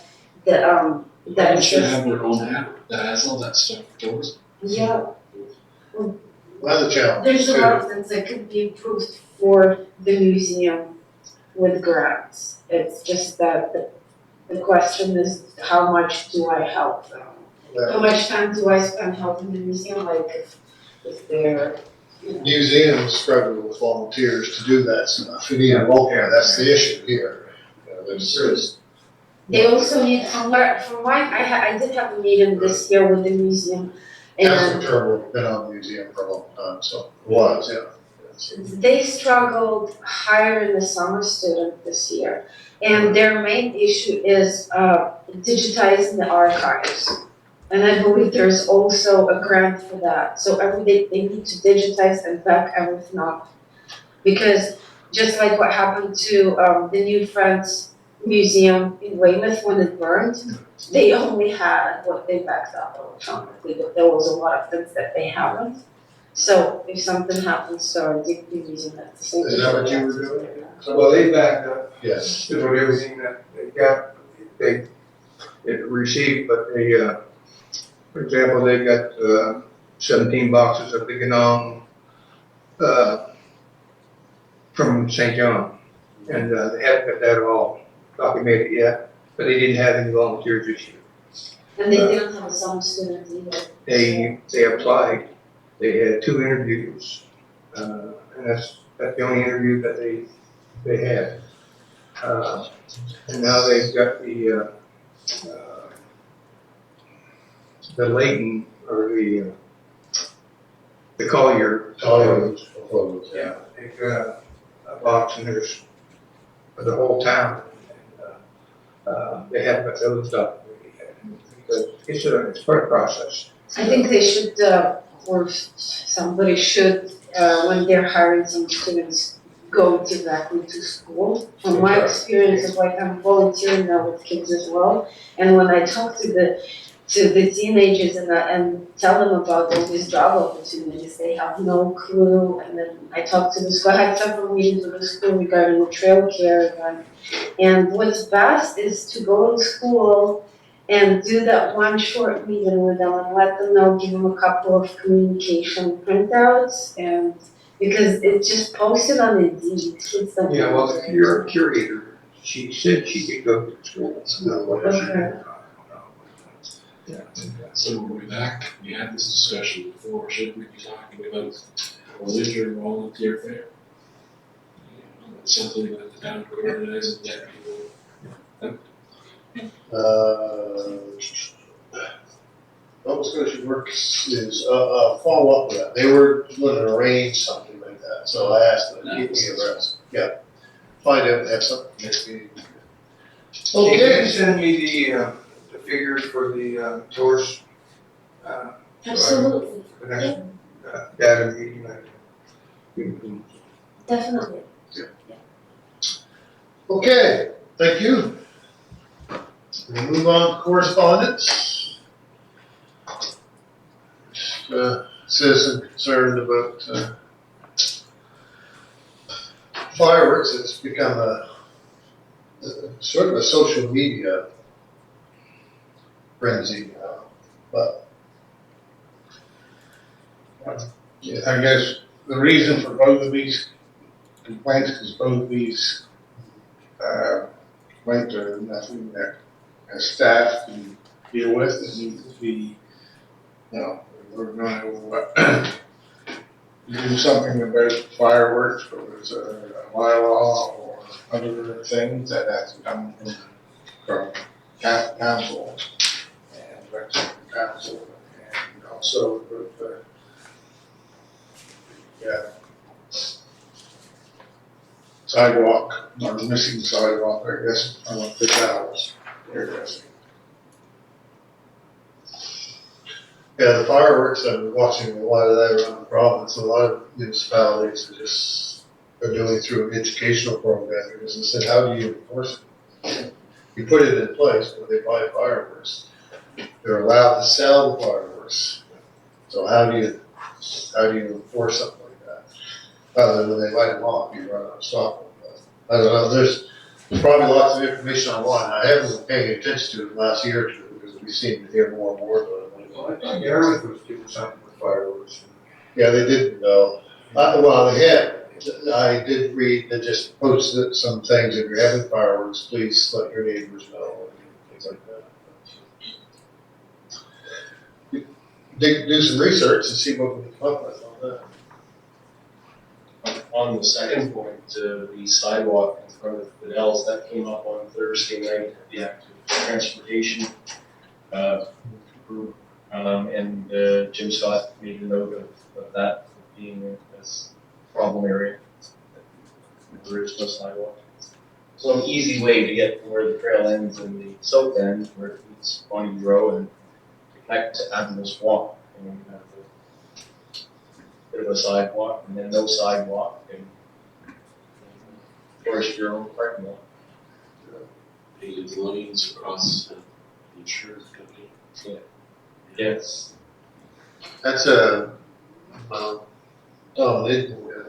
that They should have their own app that has all that stuff for tourism. yeah, One of the challenges there's a too. lot of things that could be improved for the museum with grants. It's just that the question is, how much do I help them? How much time do I spend helping the museum, like if they're, Museums struggle with volunteers to do that stuff. You need a volunteer, that's the issue here. There's they also need, I did have a meeting this year with the museum, Council and Turbo been on the museum for a long time, so it was, yeah. they struggled hiring a summer student this year. And their main issue is digitizing the archives. And I believe there's also a grant for that. So they need to digitize and back everything up. Because just like what happened to the New Friends Museum in Weymouth when it burned, they only had what they backed up electronically, but there was a lot of things that they haven't. So if something happens to our Digby Museum, that's the same. Is that what you were doing? Well, they backed up Yes. to everything that they received, but for example, they got 17 boxes of the Ganong from St. John, and they haven't got that all documented yet, but they didn't have any volunteers this year. And they didn't have a summer student either. They applied, they had 2 interviews, and that's the only interview that they had. And now they've got the Layton, or the Collier. Yeah. They've got a box and there's for the whole town. They haven't got those up because it's quite a process. I think they should, or somebody should, when they're hiring some students, go directly to school. From my experience, it's like I'm volunteering now with kids as well, and when I talk to the teenagers and tell them about all these job opportunities, they have no clue. And then I talked to the school, I had several meetings with the school regarding the trail care event. And what's best is to go to school and do that one short meeting with them and let them know, give them a couple of communication printouts, and because it's just posted on Indeed, kids don't. Yeah, well, if you're a curator, she said she could go to school. Okay. Yeah. So we're back, we had this discussion before, should we be talking about volunteer fair? Something that the town could organize and get people. Nova Scotia Works is, follow up with that. They were gonna arrange something like that, so I asked them to keep me abreast. Yeah. Find out, have something next meeting. Can you send me the figures for the tours? Absolutely, The next data meeting. definitely. Okay, thank you. We move on to correspondence. Citizen concerned about fireworks. It's become a sort of a social media frenzy now, but I guess the reason for both of these complaints is both of these complaints are nothing that as staff can deal with. It needs to be, we're going to do something about fireworks, whether it's a bylaw or other things that has to come from council and direction from council, and also with sidewalk, or missing sidewalk, I guess, on the big hours, addressing. yeah, the fireworks, I've been watching a lot of that around the province. A lot of municipalities are doing through an educational program, because they said, how do you enforce it? You put it in place when they buy fireworks. They're allowed to sell the fireworks. So how do you enforce something like that? Other than when they light them off, you run out of stock. I don't know, there's probably lots of information online. I haven't been paying attention to it the last year or two, because we seem to hear more and more about it. Well, I thought Yarmouth was doing something with fireworks. Yeah, they did, well, they had, I did read, they just posted some things, if you're having fireworks, please let your neighbors know, and things like that. Do some research and see what we can come up with on that. On the second point, the sidewalk in front of Fidel's, that came up on Thursday night at the active transportation group. And Jim Scott made a note of that being a problem area. There is no sidewalk. So an easy way to get from where the trail ends and the south end, where it meets Bonnie Row, and connect to Admiral's Walk. And then you have a bit of a sidewalk, and then no sidewalk, and Forest Bureau parking lot. Painted lanes across the insurance company. Yes. That's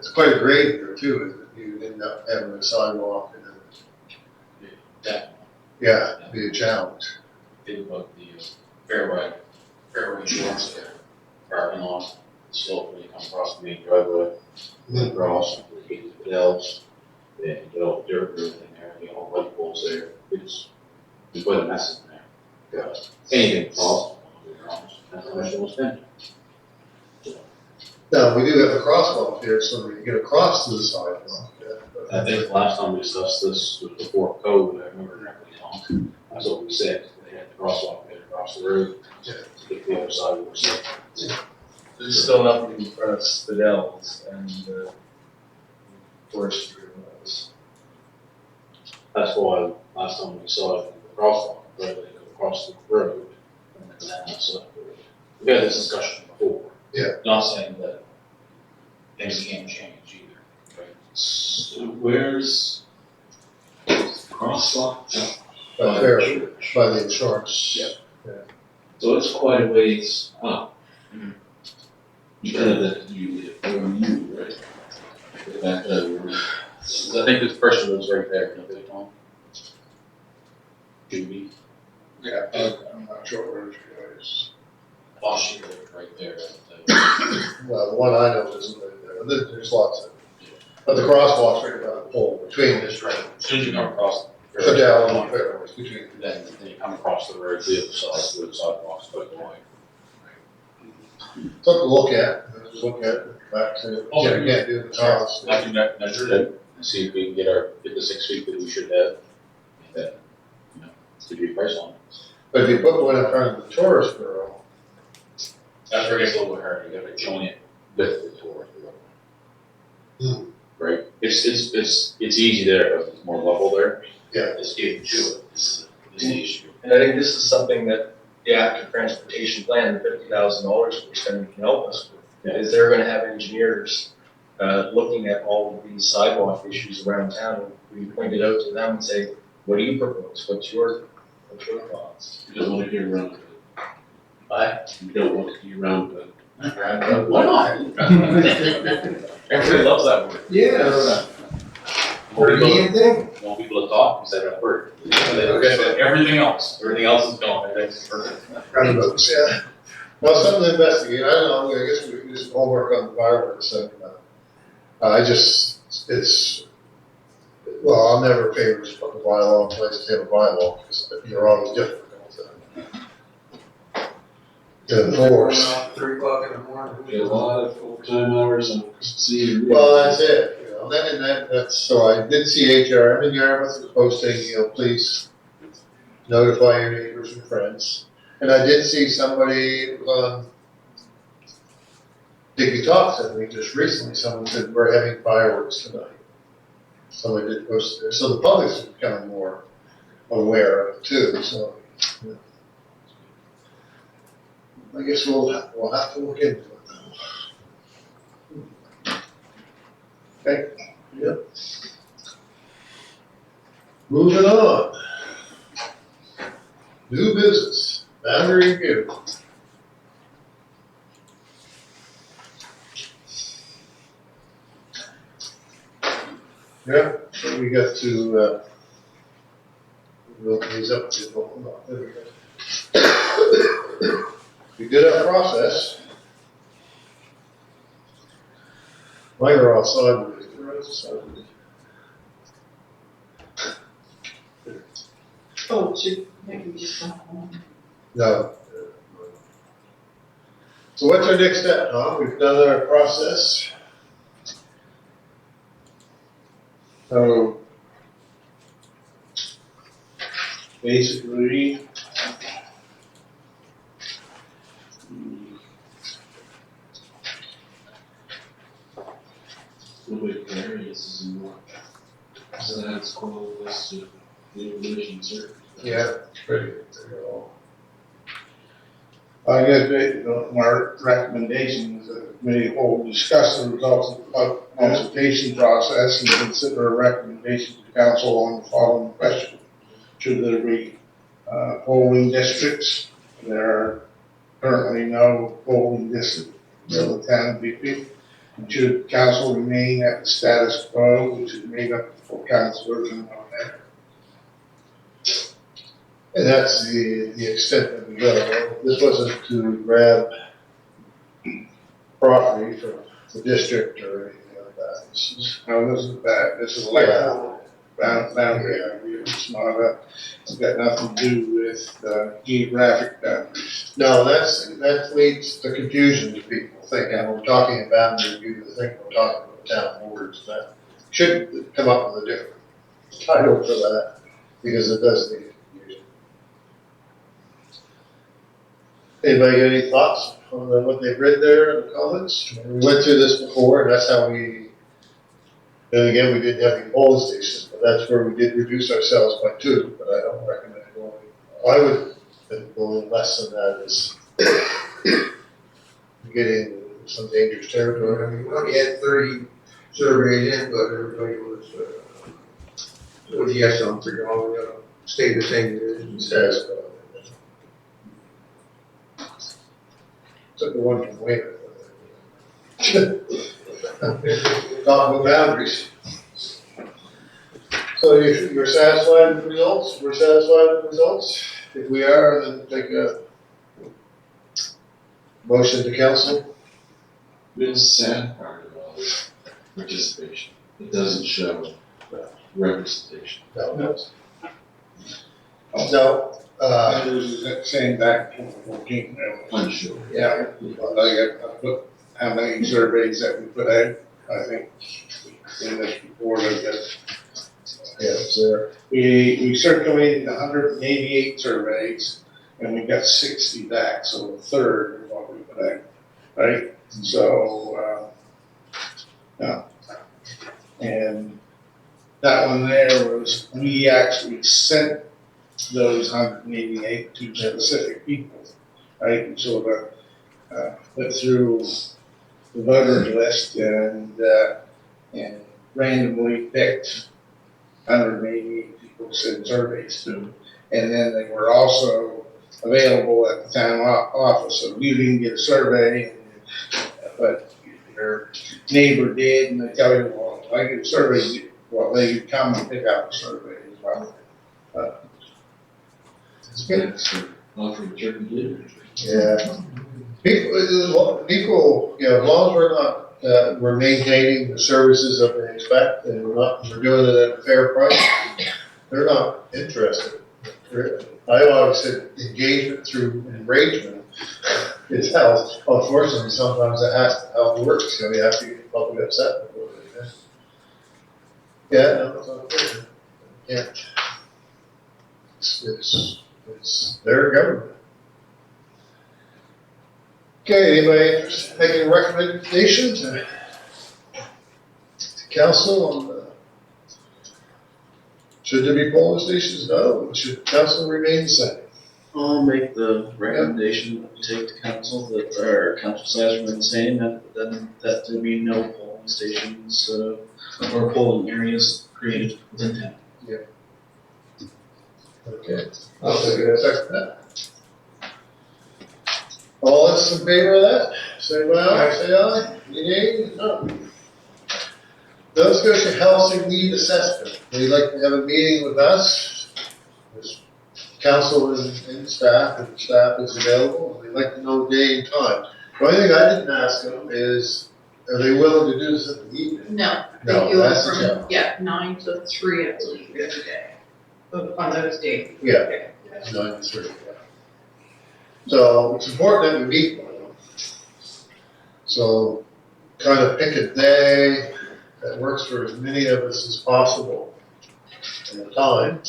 it's quite a grade there too, isn't it? You end up having a sidewalk and then, That, it'd be a challenge. think about the fairway shorts there, parking lot, the slope when you come across the main driveway, across, the Fidel's, yeah, you get all the dirt and everything there, you know, light poles there, it's quite a mess in there. Yeah. Anything falls, that's how much it will spend. Now, we do have a crosswalk here, so we can get across to the sidewalk. I think last time we discussed this was before code, I remember correctly, that's what we said, they had the crosswalk there across the road, to get the other side of the city. There's still nothing in front of Spidel's and, forestry was. That's why last time we saw it in the crosswalk, where they go across the road and then so we had this discussion before. Yeah. Not saying that things can't change either, right? So where's crosswalk? By the, by the insurance. Yeah. So it's quite a ways up. Mhm. Better than you live, right? Back over. I think this person was right there, no, they don't. Judy, Yeah, I'm not sure where it is. Bosch, right there. Well, the one I know isn't there, there's lots of, but the crosswalk's right by the pole between this train. As soon as you come across. So down on Fairways between. Then you come across the road, the other side, where the sidewalks go away. Something to look at, just look at it, back to, Okay. can't do the tiles. I can measure it and see if we can get the 6 feet that we should have. And then, you know, give you a price on it. But if you put one in front of the tourist bureau, That's where it gets a little bit hard, you gotta join it with the tourist bureau. Right, it's easy there, because it's more level there. Yeah. It's getting to it, is the issue. And I think this is something that the active transportation plan, the $50,000 we're spending can help us with. Is they're gonna have engineers, looking at all of these sidewalk issues around town. We point it out to them and say, what do you propose? What's your thoughts? You don't want to hear around it. You don't want to hear around it. Why not? Everybody loves that word. Yeah. More people, Anything? more people to talk, instead of that word. Everything else is gone, that's perfect. roundabouts, yeah. Well, something to investigate, I don't know, I guess we can do some homework on the fireworks, and, it's, well, I'll never favor just putting a bylaw in place to have a bylaw, because you're always difficult to enforce. 3 o'clock in the morning. We had a lot of overtime hours on Christmas Eve. Well, that's it, you know, that's, so I did see HR in Yarmouth was posting, you know, please notify your neighbors and friends. And I did see somebody, Diggy Talk said, just recently, someone said, we're having fireworks tonight. Somebody did post there, so the public's becoming more aware of it too, so. Yeah. I guess we'll have to look into it though. Okay, yep. Moving on. New business, boundary review. Yeah, so we got to, look these up to, there we go. We did our process. Mine are all sideways, they're all sideways. Oh, should, maybe we just. No. So what's our next step, Tom? We've done our process. So basically, Nobody areas is in March. So that's cool, list of new religions or. Yeah, pretty good. I guess, my recommendation is that the committee will discuss the results of the consultation process and consider a recommendation to council on the following question. Should there be, polling districts? There are currently no polling districts in the town of BP. Should council remain at the status quo, which is made up of 4 councillors and 1 mayor? And that's the extent that we go. This wasn't to grab property from the district or anything like that. This is, No, this is bad, this is like boundary review, it's got nothing to do with, geographic boundaries. no, that leads to confusion to people thinking we're talking about boundary review, they think we're talking about town borders. That should come up with a different title for that, because it does need confusion. Anybody got any thoughts? on what they've read there in the comments? We went through this before, and that's how we, then again, we didn't have any polling stations, but that's where we did reduce ourselves by 2, but I don't recommend going, I would think going less than that is getting some dangerous territory. I mean, we only had 30 surveys in, but everybody was yes on pretty long, we're gonna stay the same as it is. Says, took the one from Wayne. Talk about boundaries. So you're satisfied with the results? We're satisfied with the results? If we are, then take a motion to council. The sad part about participation, it doesn't show representation. No. No, It was that same back in 2014, Unsure. yeah, I put how many surveys that we put out, I think, in this report, I guess. yeah, so, We circulated 188 surveys, and we got 60 back, so a third of what we put out, right? So, yeah. And that one there was, we actually sent those 188 to specific people, right? And sort of, went through the voters list and randomly picked 188 people to send surveys to. And then they were also available at the town office, so you didn't get a survey, but your neighbor did, and they tell you, well, I get a survey, well, they could come and pick out the survey as well. it's good. Offering turkey dinner. Yeah. People, you know, as long as we're not, we're maintaining the services that they expect and we're doing it at a fair price, they're not interested. I always said engagement through enragement is how, unfortunately, sometimes that has to, how it works, you know, you have to get public upset before they, yeah, no, it's unfair. Yeah. It's their government. Okay, anybody interested in making a recommendation to council on the, should there be polling stations? No. Should council remain the same? I'll make the recommendation that we take to council that our council size remain the same, and then that there be no polling stations, or polling areas created within town. Okay. I'll second that. All those in favor of that, say aye, any nays? None. Nova Scotia Housing Need Assessment, they'd like to have a meeting with us. This council and staff is available, and they'd like to know day and time. The only thing I didn't ask them is, are they willing to do this in the evening? No, No, they do that's it the from, challenge. yeah, 9 to 3, I believe, every day, on those days. Yeah. 9 to 3, yeah. So it's important that we meet one of them. So kind of pick a day that works for as many of us as possible and a time.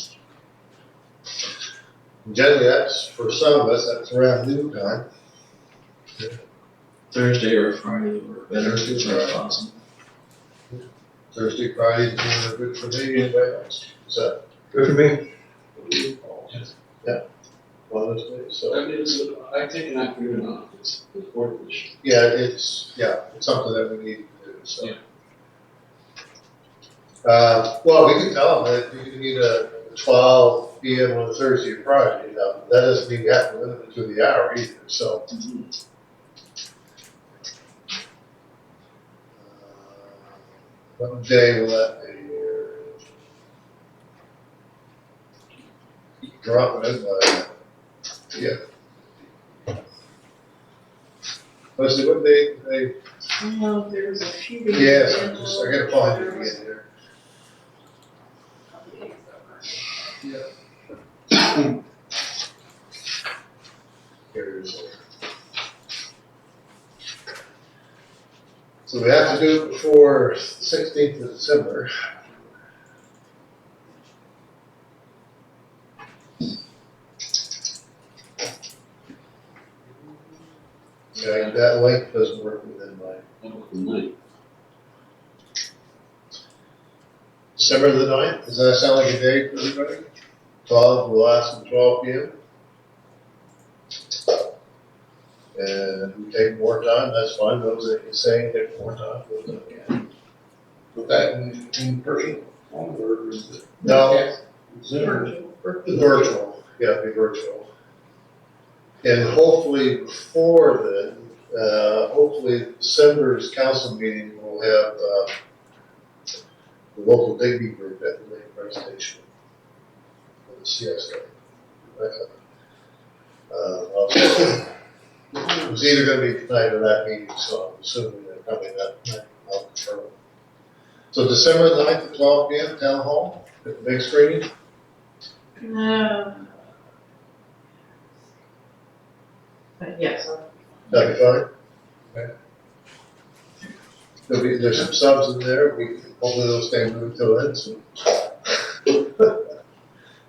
And generally, that's, for some of us, that's around noon time. Thursday or Friday or better, Thursday, if Friday. that's possible. Thursday, Friday, are good for me, anybody else? Is that Good for me. one of those days? So, I mean, I take an afternoon off, it's important issue. yeah, it's something that we need to do, so. Yeah. Well, we can tell them that you can meet at 12 PM on a Thursday or Friday, you know, that doesn't mean you have to limit it to the hour either, so. What day will that be? Drop it in by, yeah. Let's see, what day, Oh, there's a few days. yes, I gotta find it again here. Here it is. So we have to do it before 16th of December. Okay, that link doesn't work within mine. December the 9th, does that sound like a day for everybody? 12, we'll ask them 12 p.m. And we take more time, that's fine, those that can say take more time, we'll do it. Put that in person, or is it? No, Zoom. virtual, yeah, be virtual. And hopefully before then, hopefully December's council meeting will have, the local Digby group at the main presentation. For the CSO. It was either gonna be tonight or that meeting, so I'm assuming they're coming that night, I'll confirm. So December the 9th at 12 p.m., town hall, at the big screen. Yes. That'd be fine. Okay. There's some subs in there, hopefully those stay moved till then, so.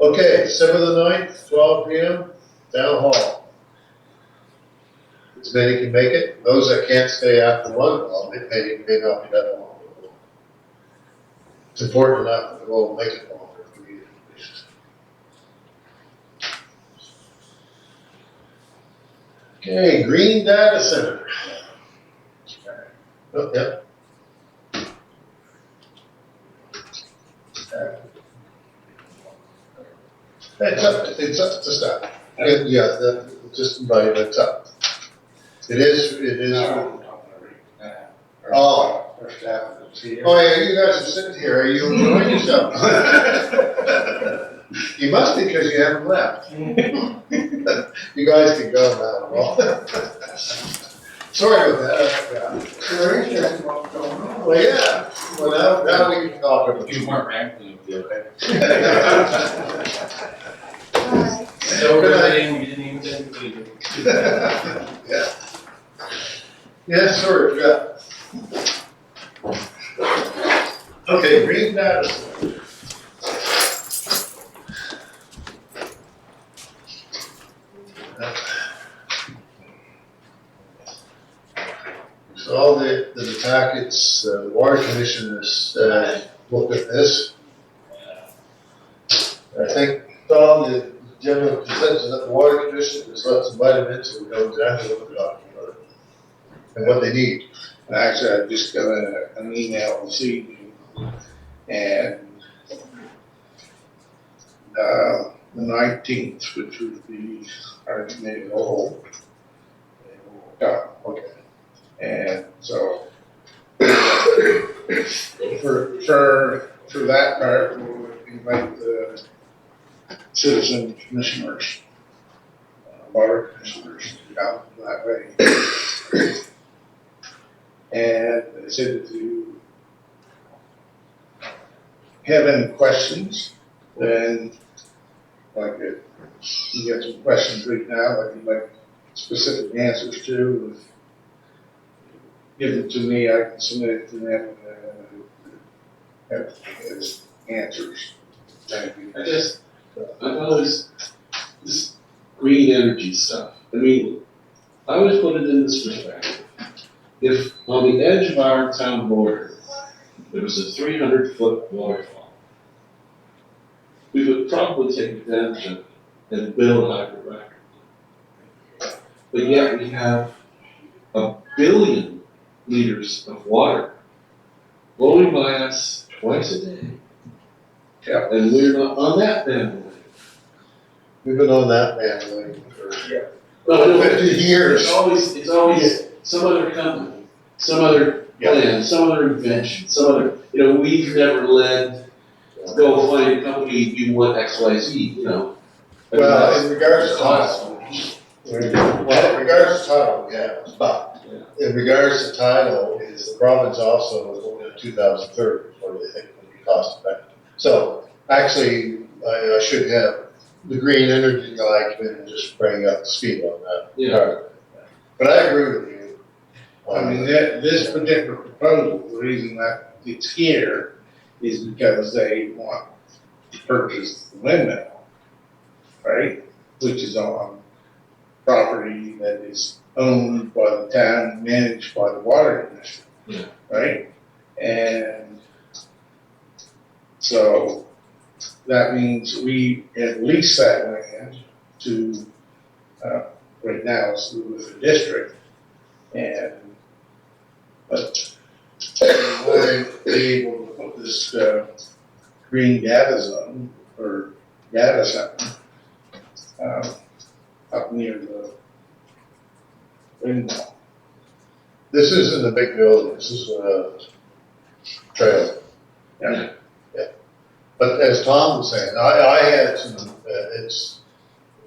Okay, December the 9th, 12 p.m., town hall. As many can make it, those that can't stay after 1, well, they may not be that long. It's important enough that we'll make it longer for you. Okay, Green Data Center. Oh, yeah. It's up to staff. Yeah, just invite it, it's up. It is. Oh. Our staff is here. Oh, yeah, you guys are sitting here, are you enjoying yourself? You must be, because you haven't left. You guys can go now, well. Sorry about that, I forgot. Very interesting what's going on. Well, yeah, well, now we can talk about If you weren't rambling, it'd be okay. So good thing we didn't even get to leave it. Yeah. Yeah, sorry, yeah. Okay, Green Data Center. So all the packets, the water commission has, looked at this. I think, Tom, the general consensus that the water commission is let some vitamins, so we know exactly what we're talking about. And what they need. Actually, I just got an email this evening, and the 19th, which would be our committee of the whole. Okay. And so for that part, we'll invite the citizen commissioners, water commissioners out that way. And they said if you have any questions, then like you get some questions right now that you'd like specific answers to, give it to me, I can submit it to them and have his answers. Thank you. I've always, this green energy stuff, I mean, I always put it in this perspective. If on the edge of our town border, there was a 300-foot waterfall, we would probably take advantage of it and build hydroelectric. But yet we have 1 billion liters of water flowing by us twice a day. Yeah. And we're not on that bandwagon. We've been on that bandwagon for No, 50 years. It's always some other company, some other plan, some other invention, some other, we've never led, go find a company, you want X, Y, Z, Well, in regards to title, yeah, but in regards to title, is the province also is looking at 2030 before they think it would be cost effective. So actually, I should have the green energy guy come in and just bring up the speed on that. Yeah. But I agree with you. I mean, this particular proposal, the reason that it's here is because they want to purchase the windmill, right? Which is on property that is owned by the town, managed by the water industry. Yeah. Right? And so that means we at lease that land to, right now it's with the district. And, but we want to be able to put this, green data zone or data center, up near the windmill. This isn't a big building, this is a trailer. Yeah. Yeah. But as Tom was saying, I had some,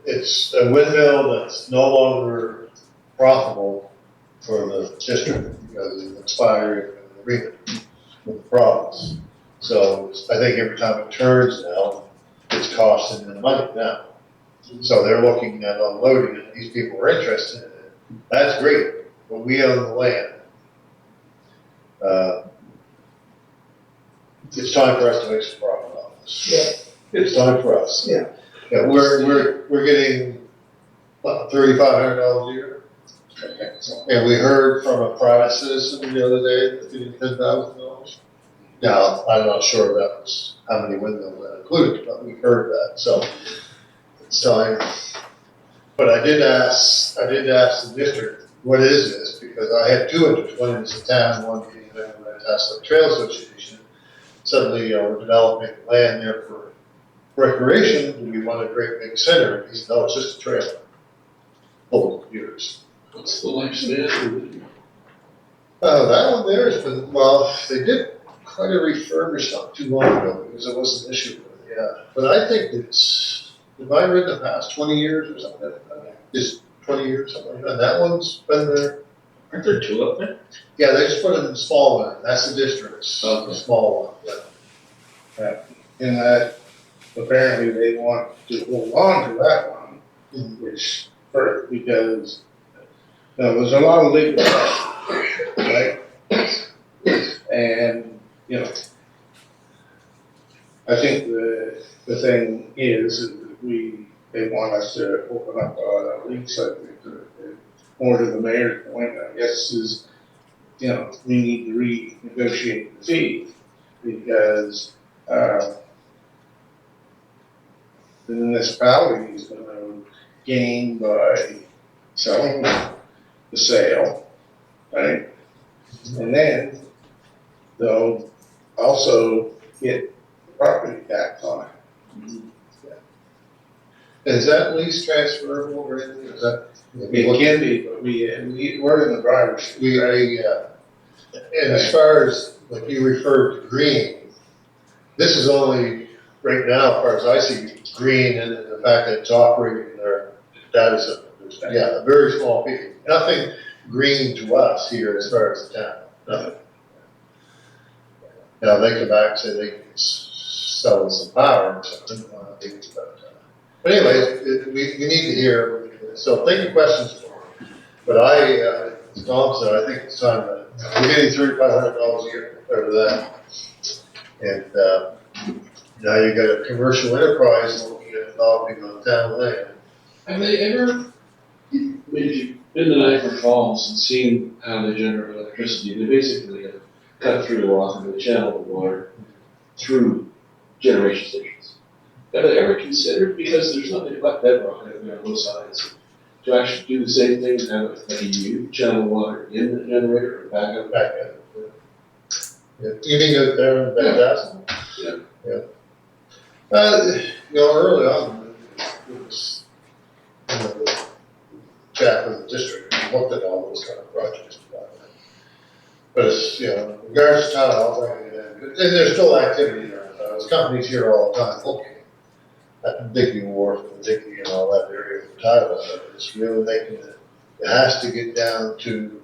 it's a windmill that's no longer profitable for the district because of the expiry of the agreement with the province. So I think every time it turns now, it's costing them money now. So they're looking at unloading it, these people are interested in it. That's great, but we own the land. It's time for us to make some profit on this. Yeah. It's time for us. Yeah. Yeah, we're getting, what, $3,500 a year? And we heard from a private citizen the other day that getting $10,000. Now, I'm not sure that was how many windmills that included, but we heard that, so it's time. But I did ask the district, what is this? Because I had two interests, one is the town, one being the Tasco Trail Association. Suddenly, we're developing land there for recreation, do we want a great big center? And he said, no, it's just a trail. Full of computers. What's the lifespan? That one there has been, well, they did quite a refurbish not too long ago because it was an issue with it, yeah. But I think it's, have I read the past 20 years or something like that? Just 20 years, something like that. And that one's been there. Aren't there two up there? Yeah, they just put it in the small one. That's the district's, Okay. the small one, yeah. And that apparently they want to hold on to that one, which, because, there's a lot of legal stuff, right? And, I think the thing is that they want us to open up a lease, I think, more to the mayor's point, I guess, is, we need to renegotiate the fee, because, the municipality is gonna gain by selling the sale, right? And then they'll also get property tax on it. Is that lease transferable or anything? Is that? It can be, but we're in the driver's seat. And as far as, like you referred to green, this is only, right now, as far as I see, green and the fact that it's operating their data center. Yeah, a very small piece, nothing green to us here as far as the town, nothing. Now, they come back and say they can sell us some power or something, but anyway, we need to hear, so think of questions for them. But as Tom said, I think it's time that, we're getting $3,500 a year over that. And, now you got a commercial enterprise looking at developing on town land. Have they ever, if you've been to Niagara Falls and seen how they generate electricity, they basically have cut through the rock and they channel the water through generation stations. Have they ever considered, because there's nothing but bedrock on both sides, to actually do the same thing and have it like you channel water in the generator or back up? Back at it. Yeah. You mean that they're in Bethesda? Yeah. Yeah. Early on, it was, the chat with the district, we looked at all those kind of projects. But it's, in regards to town, I'll bring it in. And there's still activity there. There's companies here all the time looking at Digby Wharf and Digby and all that area for tidal. But it's really making it has to get down to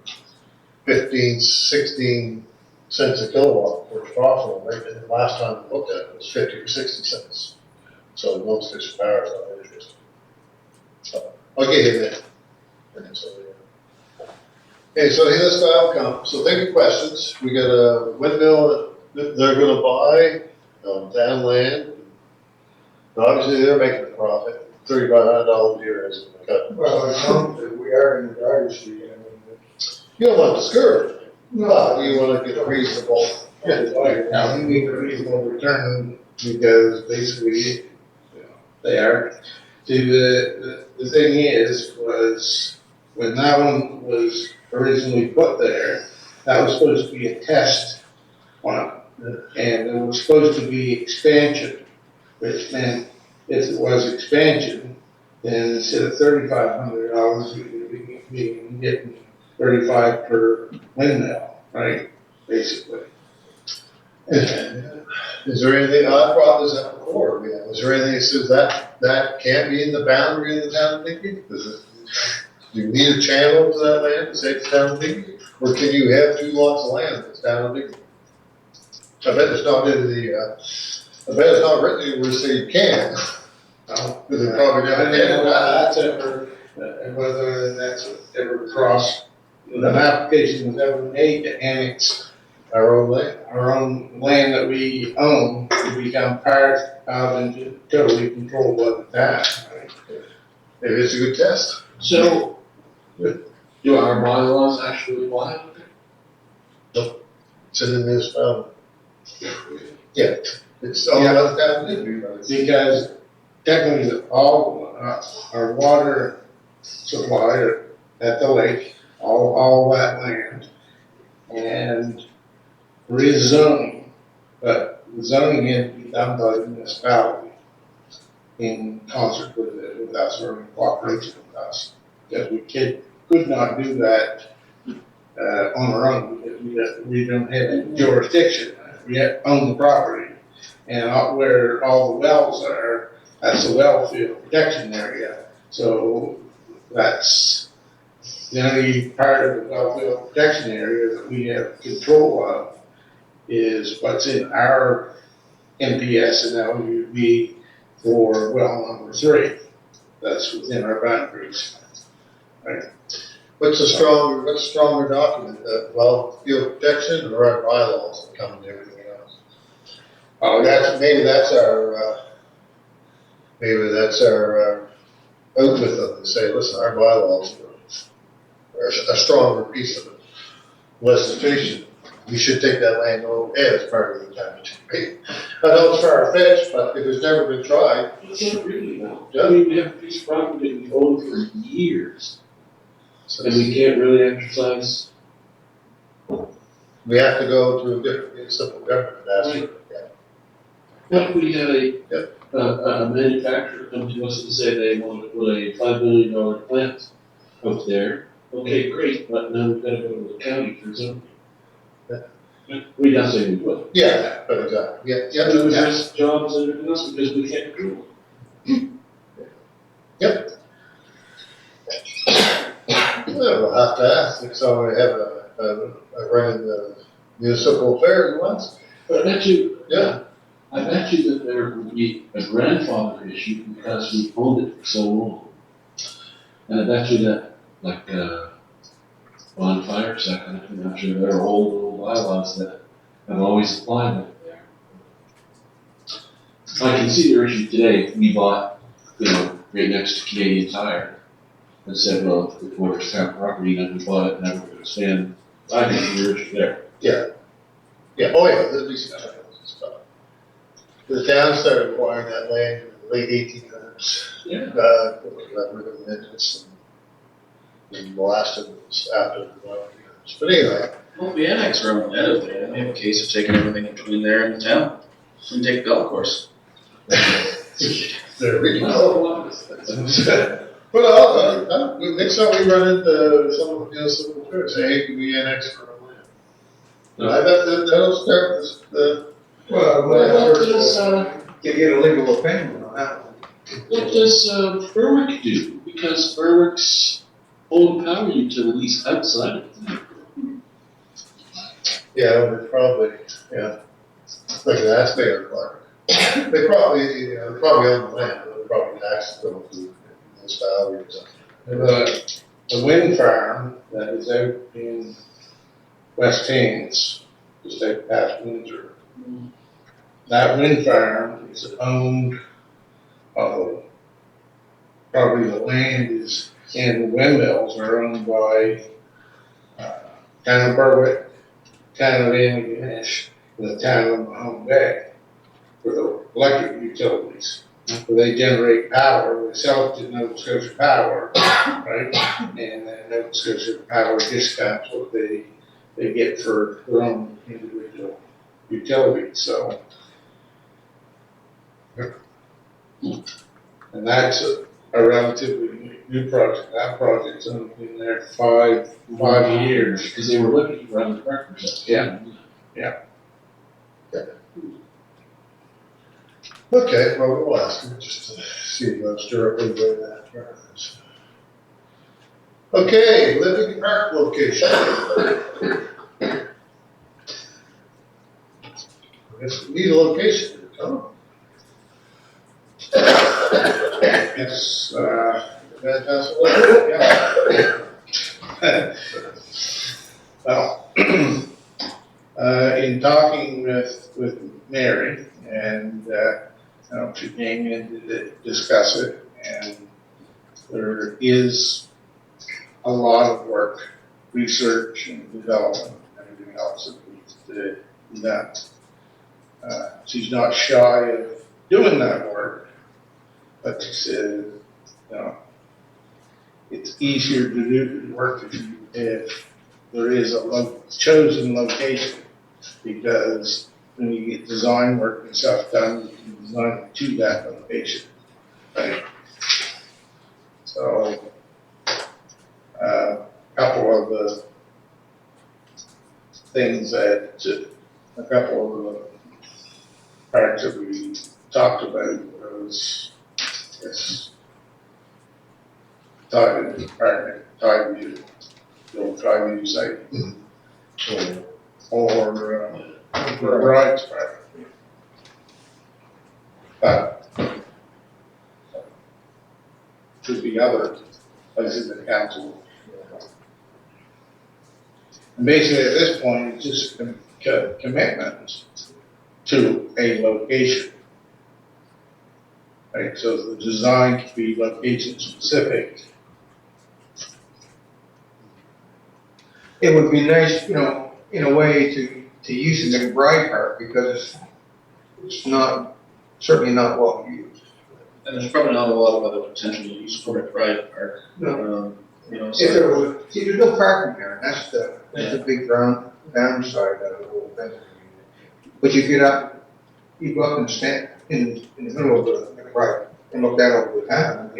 15, 16 cents a kilowatt for its profitable. And the last time we looked at it was 50 or 60 cents. So most of power is not interested. So I'll get him in. And so, okay, so here's the outcome. So think of questions. We got a windmill that they're gonna buy on town land. Obviously, they're making a profit. $3,500 a year as a cut. Well, as long as we are in the driver's seat, I mean, You don't want to discourage it, but you want to get a reasonable. now, we need a reasonable return because basically, you know, they are. See, the thing is, was when that one was originally put there, that was supposed to be a test one. And it was supposed to be expansion, which meant if it was expansion, then instead of $3,500, we would be getting 35 per windmill, right, basically. Is there anything, I brought this up before, is there anything that says that can't be in the boundary of the town of Digby? Do you need a channel to that land to say it's town of Digby? Or can you have 2 lots of land that's town of Digby? I bet it's not in the, I bet it's not written anywhere to say you can. No, Because it probably never I don't know did. whether that's ever, whether that's ever crossed, an application was ever made to annex Our own land. our own land that we own to become part of and totally controlled by the town, right? Maybe it's a good test. So, do our bylaws actually apply? It's in the municipality. Yeah, it's all about the town of Digby, right? Because technically, all our water supply at the lake, all that land, and there is zoning, but the zoning had to be done by the municipality in concert with us or in cooperation with us. Because could not do that, on our own, because we don't have any jurisdiction, we own the property. And where all the wells are, that's the well field protection area, so that's the only part of the well field protection area that we have control of is what's in our NPS and LUB for well number 3. That's within our boundaries. Right. What's a stronger document, field protection or our bylaws that come and everything else? Oh, Maybe that's our oath with them to say, listen, our bylaws are a stronger piece of legislation. We should take that land over as part of the town. I know it's far-fetched, but if it's never been tried, It's not really, no. I mean, we have a piece of property that we've owned for years, and we can't really exercise. we have to go to a different municipal government and ask for it. What if we had a manufacturer come to us and say they want to put a $5 million plant up there? Okay, great, but now we've got to go to the county for zoning. We don't say we will. Yeah, but exactly, yeah, We would yeah. risk jobs and everything else because we can't control We'll have to ask if someone have a run in the municipal affairs once. But I bet you, Yeah. I bet you that there would be a grandfather issue because we owned it for so long. And I bet you that, like, bonfire second, I'm not sure there are old bylaws that have always applied up there. I can see your issue today, if we bought, right next to Canadian Tire, and said, well, if we're town property, then we bought it, and never gonna stand, I can see your issue there. Yeah, oh yeah, there'd be some stuff. The town started acquiring that land in the late 1800s. Yeah. River Amendments and the last of it was after the war. But anyway, Well, we annex our own land out there, we have a case of taking everything in between there and the town, and take the golf course. there we go. But next time we run into some of the municipal affairs, say, hey, can we annex our own land? I bet that'll start the. Well, What does, to get a legal opinion on that one. what does Berwick do? Because Berwick's own power utilities outside of the Yeah, we probably, like an ask Mayor Clark. They probably, own the land, they're probably taxed them to municipality or something. The wind farm that is out in West Haines, just out past Windsor. That wind farm is owned, probably the land is, and the windmills are owned by, town of Berwick, town of Antigonish, and the town of Mahone Bay for the electric utilities. So they generate power, they sell it to Nova Scotia Power, right? And then Nova Scotia Power discounts what they get for their own individual utilities, so. And that's a relatively new project. That project's only been there 5 years. Because they were looking for other partners. Yeah. Okay, well, we'll ask him just to see what's directly where that is. Okay, living park location. I guess we need a location, huh? It's, Fantastic. yeah. Well, in talking with Mary, and, she came in to discuss it, and there is a lot of work, research and development, and everything else that needs to be done. She's not shy of doing that work, but she said, it's easier to do the work if there is a chosen location, because when you get design work and stuff done, you can design it to that location, right? So, a couple of the things that, a couple of the parts that we talked about was, yes, Tide View, the old Tide View site, or Bride's Park. But could be other places in the council. And basically at this point, it's just commitments to a location. Right, so the design can be location specific. It would be nice, in a way to use it in McBride Park, because it's not, certainly not well used. And there's probably not a lot of other potential use for McBride Park. No. So. If there was, see, there's no parking there, and that's the big downside of the whole thing. But you go up and stand in the middle of the McBride and look down over the town,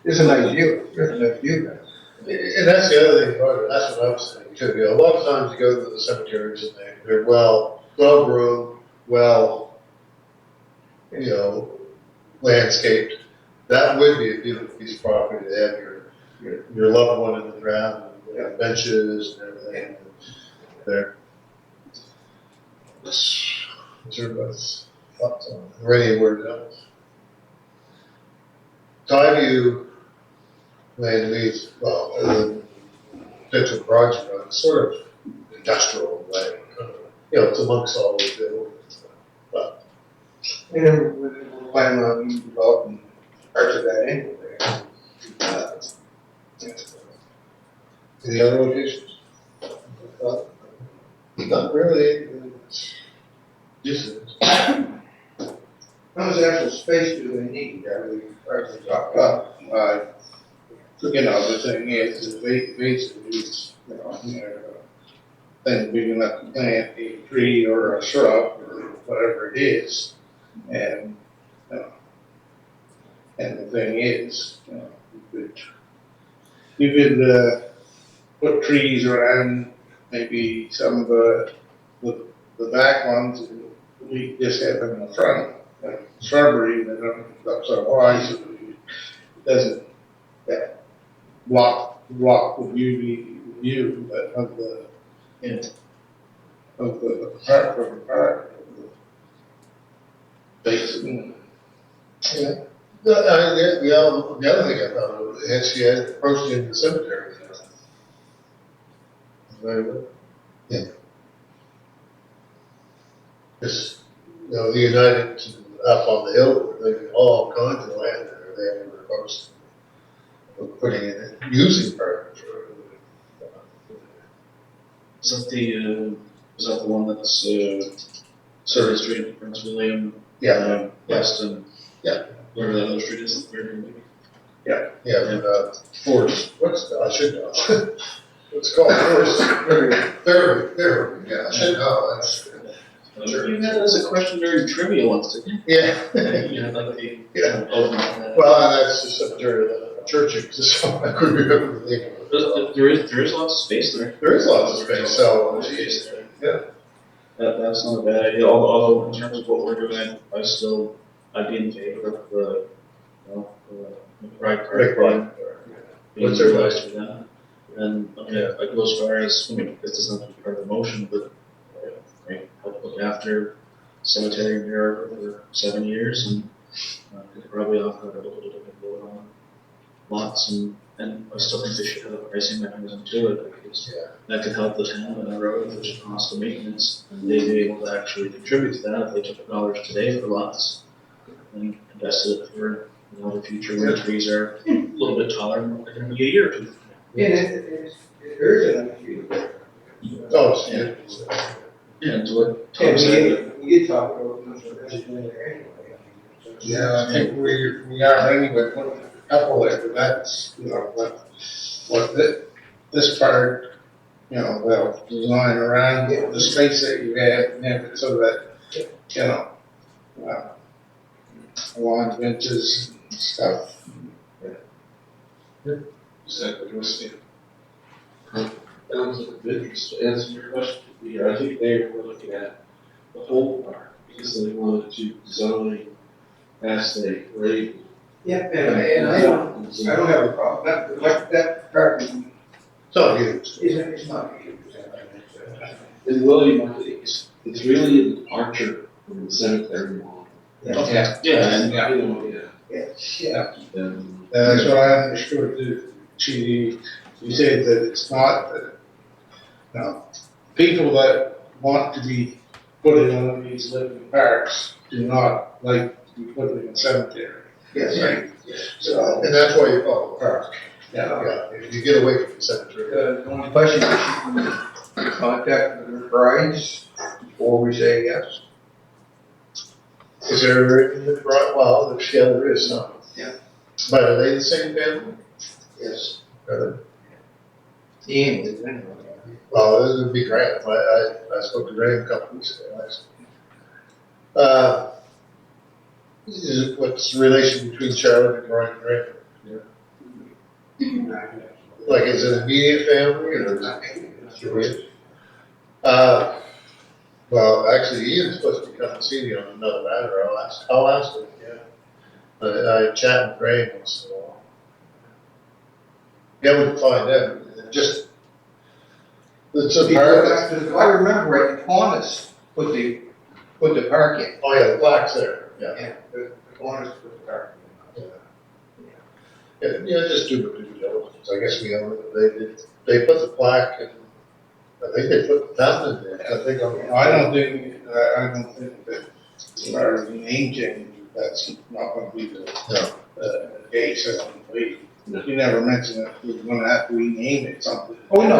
there's a nice view, there. And that's the other thing, Roger, that's what I was saying too. A lot of times you go to the cemeteries and they're well groomed, landscaped. That would be a beautiful piece of property to have your loved one in the ground, and benches and everything there. What's everybody's thoughts on it? Or any word else? Tideview land leaves, well, potential project on sort of industrial way. It's amongst all the buildings. But And then we're planning on developing parts of that anyway. any other locations? Not really. Just How much actual space do they need? We already talked about. The thing is basically it's, thing big enough to plant a tree or a shrub or whatever it is. And the thing is, you could put trees around maybe some of the back ones, and we just have them in the front, shrubbery that don't so high, so it doesn't block the view, but of the park, from the park, of the basin. Yeah. The other thing I thought is she had approached in the cemetery. Very well. Yeah. Just, the United up on the hill, they got all kinds of land there, they were approached. of putting it in, using parking for. Is that the one that's, Service Street, Prince William? Yeah, Weston? Yeah. Whatever that other street is, Forest, I should know. What's it called, Forest? There, yeah, I should know, that's. You had that as a question during trivia once, didn't Yeah. you? You had like the. Yeah. Oh, no. Well, that's just up there, church, so I couldn't remember the name of it. There is lots of space there. There is lots of space, so, Space there. yeah. That's not a bad idea, although in terms of what we're doing, I'd be in favor of the, McBride Park being What's their utilized for that. And, I go as far as, this doesn't have to be part of the motion, but, help look after cemetery there for 7 years and, could probably offer a little bit of a vote on lots and I still think they should have a pricing mechanism to it, because that could help the town and the road, which is cost of maintenance, and they'd be able to actually contribute to that if they took dollars today for lots and invested it for, the future where trees are a little bit taller than they're gonna be a year or two. Yeah, there is an issue there. Oh, yeah. Yeah, and to what Yeah, Tom said, we did talk about this anyway. Yeah, I think we are anyway, putting a couple there, but that's, what this part, they'll design around the space that you have, and have it so that, lawn benches and stuff. Is that what you're saying? That was of interest to answer your question. Yeah, I think they were looking at the whole park because they wanted to design as they grade. Yeah, and I don't have a problem, that parking So huge. it's not huge. In William, it's really an departure from the cemetery model. Yeah. And, Yeah. Yeah. And, That's what I understood too. You said that it's not, people that want to be put in one of these living parks do not like to be put in a cemetery. Yes. Right. So, And that's why you call it a park. yeah. Yeah, if you get away from the cemetery. The only question is, should we contact the brides before we say yes? Is there, well, there is some. Yeah. But are they the same family? Yes. Are they? Ian is anyway. Well, this would be Graham. I spoke to Graham a couple weeks ago, what's the relation between Charlotte and Brian Graham? Like, is it immediate family or is it? Well, actually, Ian's supposed to come and see me on another matter. I'll ask him, yeah. I chat with Graham once in a while. Yeah, we can find out. It's a part of, If I remember right, Qantas put the park in. oh yeah, the plaque's there, yeah. Yeah, the Qantas put the park in. Yeah, just do the due diligence. I guess we own it. They put the plaque and I think they put the fountain in there. I think I don't think that as far as the name change, that's not gonna be the case, I don't believe. You never mentioned that we were gonna have to rename it something. Oh, no,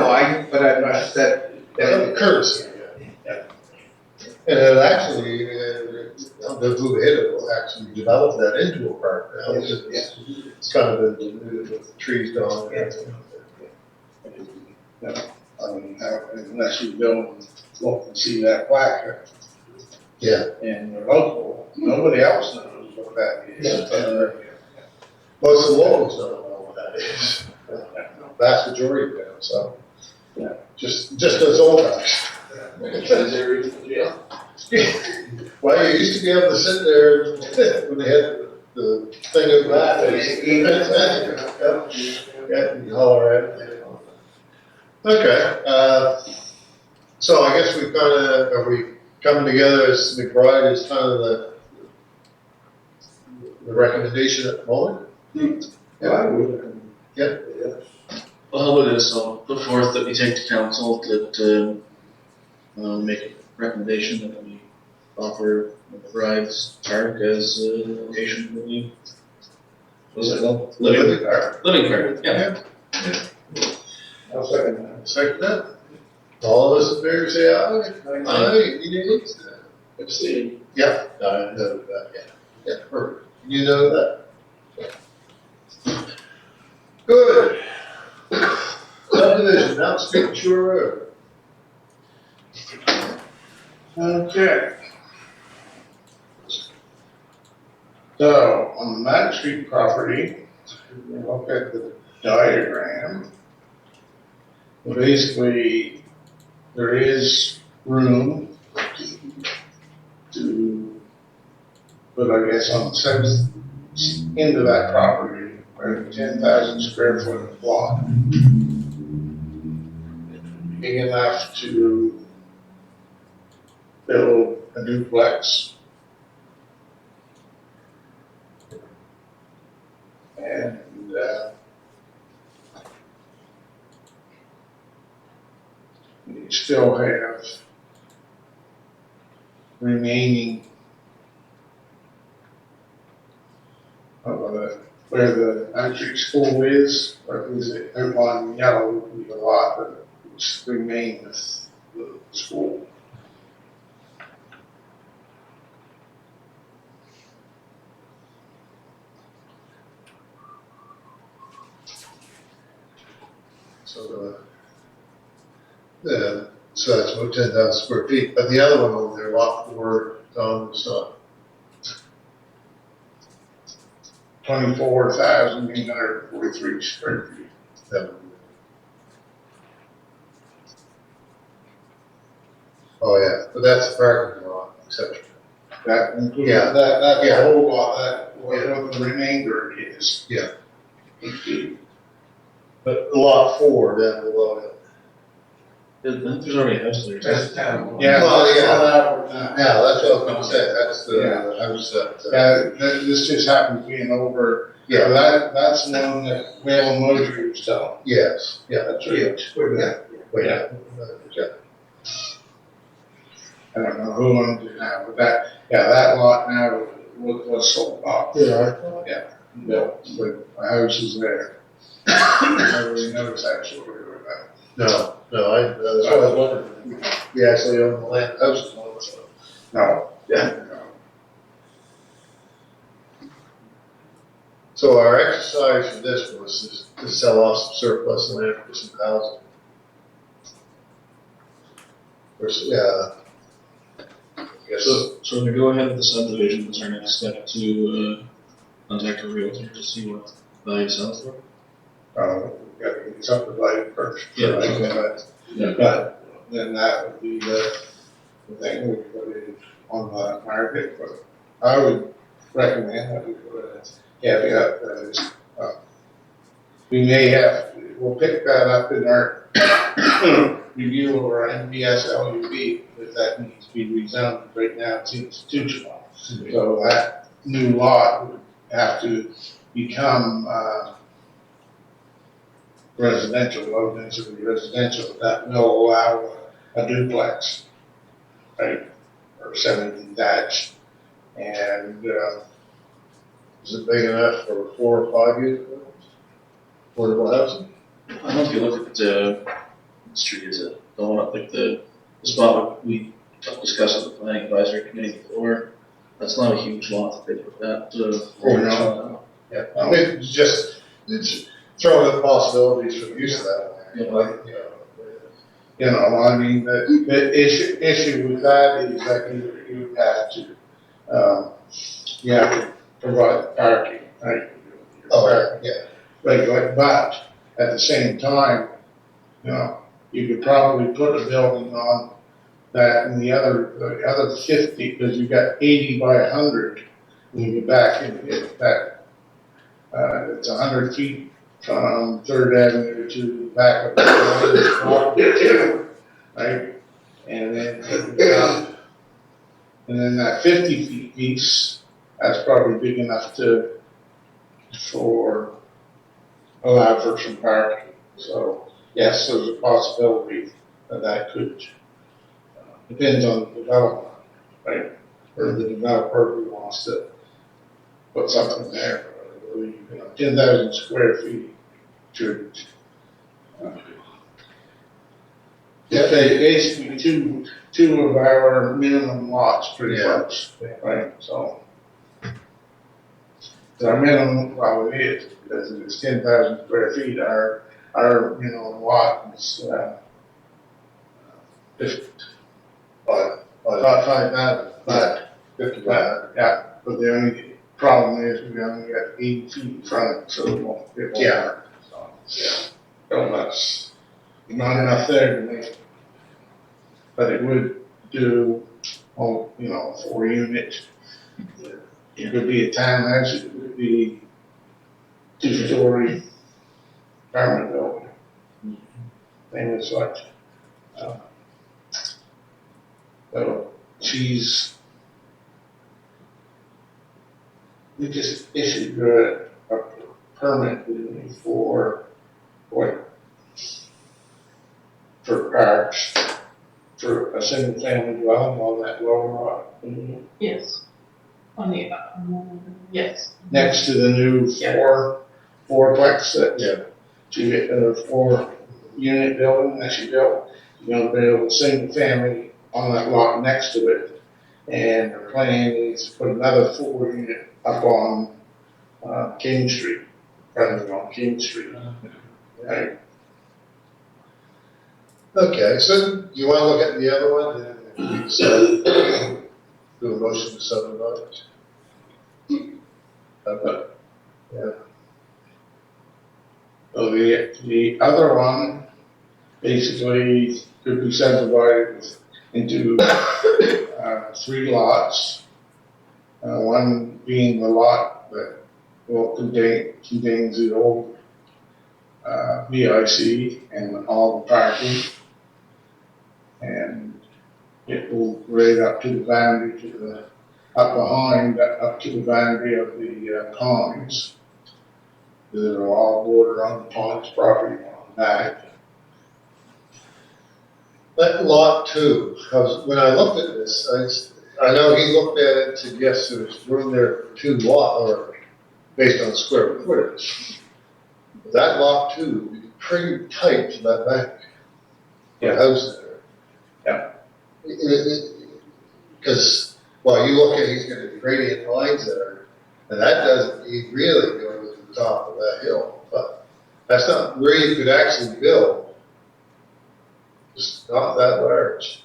but I noticed that, courtesy, yeah. And it actually, the Blue Hill will actually develop that into a park now. It's kind of been diluted with the trees gone and everything. I mean, unless you go and look and see that plaque, Yeah. and you're local, nobody else knows what that is. Most of the locals don't know what that is. Vast majority of them, so. Yeah. Just as old guys. is there even a jail? Well, you used to be able to sit there when they had the thing of that. Yeah, you holler at it. Okay, so I guess are we coming together as McBride is kind of the recommendation at the moment? yeah, I would. well, how about this, I'll put forth that we take to council that, make a recommendation that we offer McBride's Park as a location for the Was it living card? Yeah. I'll second that. Second that. All of us in favor say aye. Aye, any nays? Abstain. Yeah, I know that, yeah. Yeah, perfect. You know that? Good. Subdivision, Mount Street Shore Road. Okay. So, on the Main Street property, we look at the diagram. Basically, there is room to put, I guess, on the south end of that property, right, 10,000 square foot lot. Big enough to build a duplex. And, you still have remaining where the elementary school is, or is it outlined in yellow, would be a lot that remains the school. So, so that's about 10,000 square feet, but the other one over there, lot 4, it's not. 24,843 square feet. That would be- Oh, yeah, but that's a parking lot, exception. That includes, Yeah. that's the Yeah. whole lot, that, what the remainder is. Yeah. But lot 4, down below it. There's already a house there. That's town. Yeah. Well, yeah. Yeah. Yeah, that's what I was gonna say, that's the, Yeah. house that, This just happens being over, yeah, that's the one that Whale Motor was selling. yes, yeah, That's right. yeah, wait, yeah. I don't know who owns it now, but that lot now was sold off. Yeah. Built, but the house is there. I never really noticed actually where that. No, that's what I was wondering, we actually own the land, house is on it, so. No. Yeah. So our exercise for this was to sell off some surplus land for some housing. I guess, So when we go ahead with the subdivision, is our next step to contact a realtor to see what value sells for? We got to get subdivided first. Yeah. Right? Yeah. But then that would be the thing we put it on the market, but I would recommend that we put a caveat that is, we may have, we'll pick that up in our review of our NBS LUB, if that needs to be rezoned. Right now it's institutional. So that new lot would have to become, residential, low density residential, that will allow a duplex, right? Or semi-detached, and, is it big enough for 4 or 5 years ago? Affordable housing? I don't know if you look at the, what street is it? The one up like the spot we discussed with the planning advisory committee before. That's not a huge lot that they put that, no. Yeah, I mean, it's throwing up possibilities for use of that land. Yeah. Like, you know, I mean, the issue with that is that you have to, you have to provide parking, right? Oh, yeah. Regulate, but at the same time, you know, you could probably put a building on that and the other 50, because you've got 80 by 100, when you get back into it, it's 100 feet from Third Avenue to the back of the property, right? And then that 50 feet piece, that's probably big enough allow for some parking. So, yes, there's a possibility that could, depends on the development, right? Or the developer who wants to put something there, or believe, 10,000 square feet should. Yeah. Basically two of our minimum lots pretty Yeah. much, right, so. Our minimum, well, it is, because it's 10,000 square feet, our minimum lot is, 50, about 5,000, but 55, yeah, but the only problem is we only got 80 feet in front, so it won't fit. Yeah. So, so much, not enough there to make, but it would do, oh, 4 units. It could be a townhouse, it could be 2-story apartment building. Thing as such. So we just issued a permit for parks, for a single family dwelling on that lower lot. Yes. On the, yes. Next to the new fourplex that she, 4-unit building that she built. You're gonna build a single family on that lot next to it. And the plan is to put another 4-unit up on, King Street, fronting on King Street. Right, Okay, so you wanna look at the other one, and we decide, do a motion to subdivide? Okay. so the other one basically could be subdivided into, 3 lots. One being the lot that will contains the old, VIC and all the parking. And it will grade up to the boundary up to the boundary of the ponds. That are all bordered on the ponds property on the back. That lot 2, because when I looked at this, I know he looked at it and said, yes, there's room there for 2 lot, or based on square footage. That lot 2 would be pretty tight to that bank. The house there. Yeah. Because, well, you look at, he's got the gradient lines there, and that doesn't, he really go to the top of that hill, but that's not where you could actually build. It's not that large.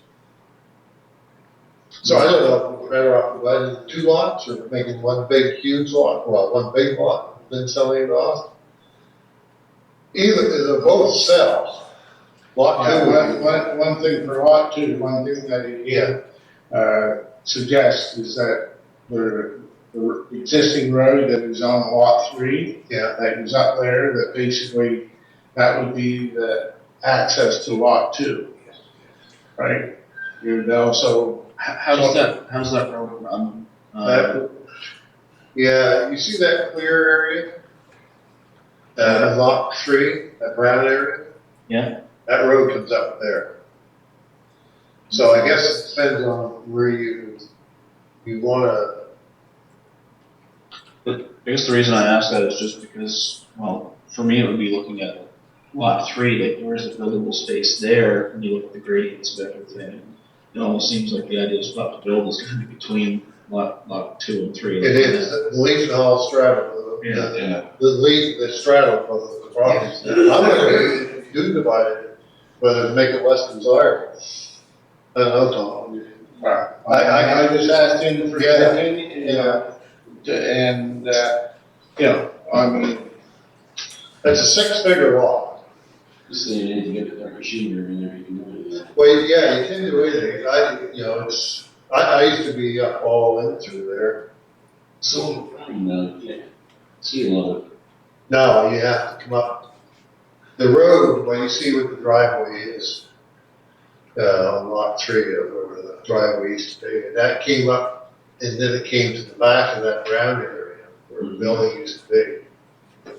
So I don't know if we're better off dividing 2 lots or making one big huge lot, well, one big lot, then selling it off. Either, they're both sell. Lot 2 would be. One thing for lot 2, one thing that he suggests is that the existing road that is on lot 3, Yeah. that is up there, that basically, that would be the access to lot 2. Right? You'd also. How's that road run? Yeah, you see that clear area? Lot 3, that brown area? Yeah. That road comes up there. So I guess it depends on where you wanna, I guess the reason I ask that is just because, well, for me, it would be looking at lot 3, like where's the buildable space there, and you look at the gradients of everything. It almost seems like the ideal spot to build is gonna be between lot 2 and 3. it is, the Legion Hall straddle. Yeah. The straddle both of the properties. I'm wondering if you do divide it, whether to make it less desirable. I don't know, Tom. I just asked him for his Yeah. opinion, Yeah, and, I mean, that's a 6-figure lot. Just saying, you need to get that machinery in there, you can do it. Well, yeah, you can do anything. I used to be up all in through there. So, yeah, see a lot of, Now you have to come up the road, well, you see what the driveway is, on lot 3 of where the driveway used to be, and that came up, and then it came to the back of that brown area where the building used to be.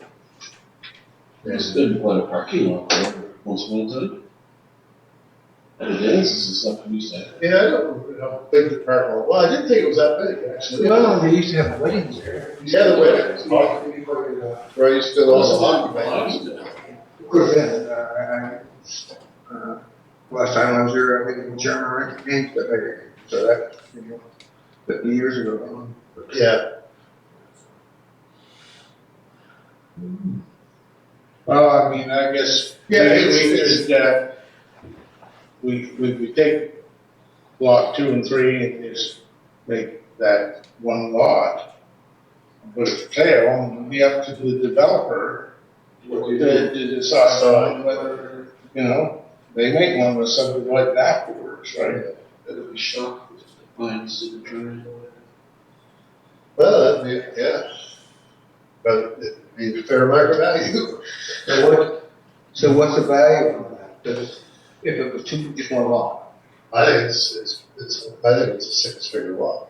there's been quite a parking lot there once upon a time. Genesis is something we said. Yeah, I don't know how big the parking lot, well, I didn't think it was that big, actually. Well, they used to have weddings there. Yeah, the weddings, where I used to go to all the hockey matches. Could have been, last time I was there, I think the chairman ran games that day, so that, 50 years ago. Yeah, Well, I mean, I guess, Yeah, we it's- could, we take lot 2 and 3 and just make that one lot. But it's tail, and it'd be up to the developer to decide on whether, they may want to subdivide afterwards, right? It'll be shocked if the lines didn't turn. well, that'd be, yeah. But it'd be fair market value. So what's the value on that? If it was just one lot? I think it's, I think it's a 6-figure lot.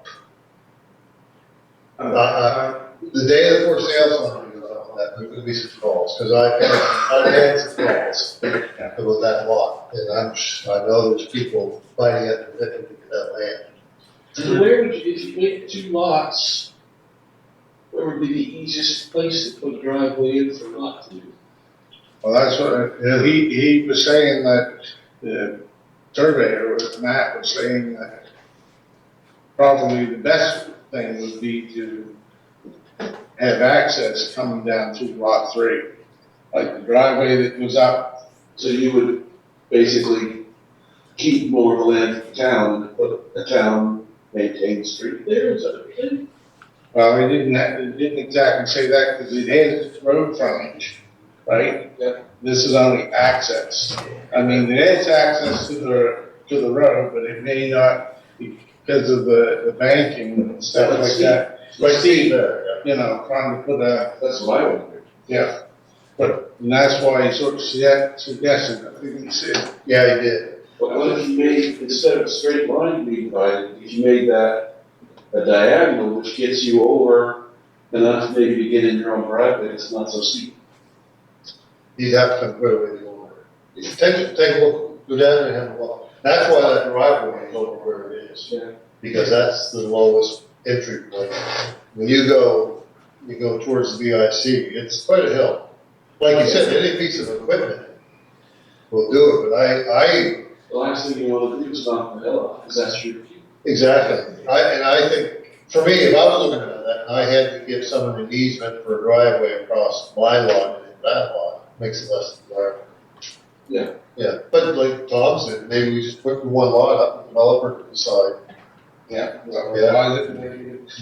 The day of the for sale sign, that there could be some calls, because I've had some calls about that lot, and I know there's people fighting at the bit to get that land. So where would you, if you made 2 lots, where would be the easiest place to put a driveway in for lot 2? Well, that's what, he was saying that the surveyor, Matt, was saying that probably the best thing would be to have access coming down to lot 3. Like the driveway that goes up, So you would basically keep more of the land for the town and put the town maintained street there, is that what you're saying? well, he didn't exactly say that because it has road frontage, right? Yeah. This is only access. I mean, it is access to the road, but it may not because of the banking and stuff like that. Right, see there, Trying to put a, That's what I would do. yeah. But and that's why he sort of suggested, I think he said, yeah, he did. But what if you made, instead of a straight line being divided, if you made that a diagonal, which gets you over enough maybe to get in your own driveway, it's not so steep. You'd have to put away the order. Take a look, go down there and have a look. That's why that driveway is over where it is. Yeah. Because that's the lowest entry point. When you go towards the VIC, it's quite a hill. Like you said, any piece of equipment will do it, but I, The last thing you want to do is knock the hill off, because that's your view. exactly. I think, for me, if I was looking at that, and I had to give someone an easement for a driveway across my lot and that lot, makes it less than driveway. Yeah. Yeah, but like Tom said, maybe we just put one lot up, the developer can decide. yeah,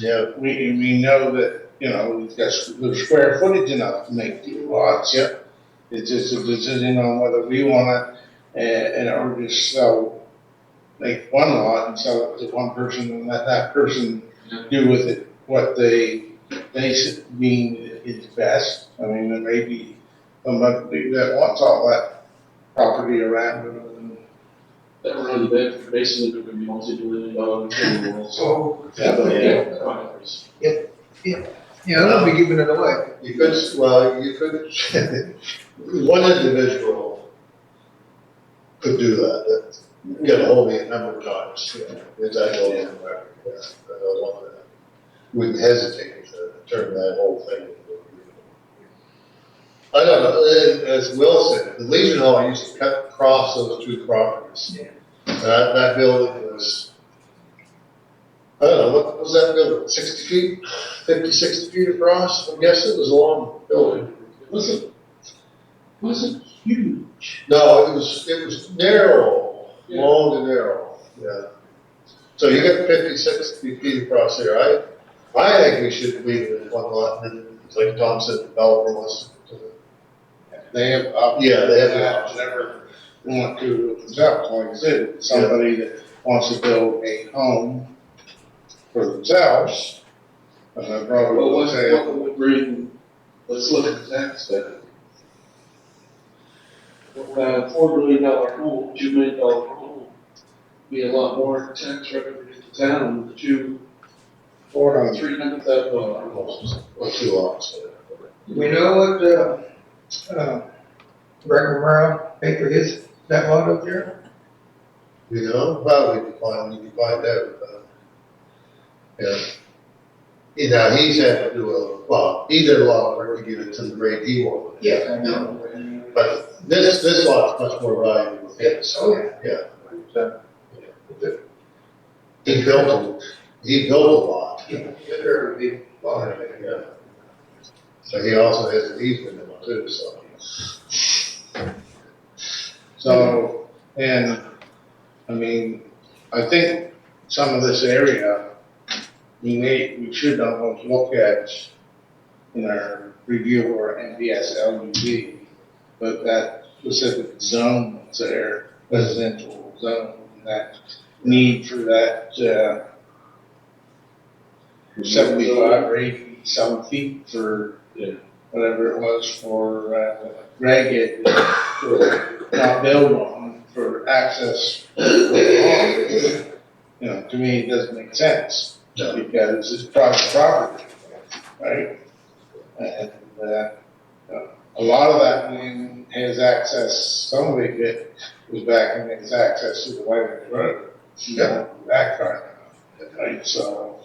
Yeah. we know that, we've got the square footage enough to make 2 lots. Yep. It's just a decision on whether we wanna, or just make one lot and sell it to one person and let that person do with it what they deem is best. I mean, there may be somebody that wants all that property around it and. That run back basically there could be multi-billion-dollar retaining walls. So, Yeah. they'll be giving it away. You could, one individual could do that, get a hold of me a number of times, if that goes in there. Wouldn't hesitate to turn that whole thing into a. I don't know, as Will said, the Legion Hall used to cut across those 2 properties. That building was, I don't know, what was that building, 60 feet, 50, 60 feet across? I guess it was a long building. Wasn't huge. No, it was narrow, long and narrow, yeah. So you got 50, 60 feet across there. I think we should leave it as one lot, and then, like Tom said, the developer wants to. They have, Yeah, they have the that option. never want to themselves, like I said, somebody that wants to build a home for themselves. And I probably Well, will say, what would bring, let's look at the tax then. $4 million home, $2 million home, be a lot more tax revenue to the town than the $300,000 homes. Or 2 lots. We know what, Greg Romero paid for that lot up there? You know, well, we can find out, yeah. You know, he's had to do he did a lot of work to get it to the grade he wanted. Yeah, I know. But this lot's much more valuable than his. Oh, Yeah. yeah. He built a lot. There would be a lot of it. Yeah. So he also has an easement in it too, so. So, and, I mean, I think some of this area, we should almost look at in our review of our NDS LUD, but that specific zone that's there, residential zone, that need for that, 75 or 80 some feet for whatever it was for, Greg had to not build on for access. You know, to me, it doesn't make sense, because it's private property, right? And, a lot of that land has access, some of it was back and has access to the White Road. That kind of, right, so,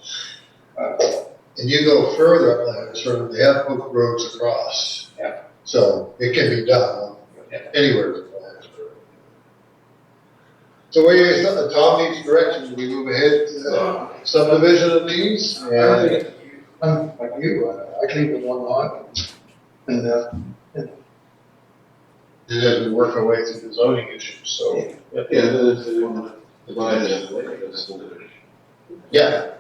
And you go further upland, sort of, they have both roads across. Yeah. So it can be done anywhere with plans. So what do you think, Tom needs direction, do we move ahead to the subdivision of these? I don't think, I'm like you, I can leave it one lot, and, And as we work our way through the zoning issues, so. Yeah, they want to divide it, like, that's the division. Yeah.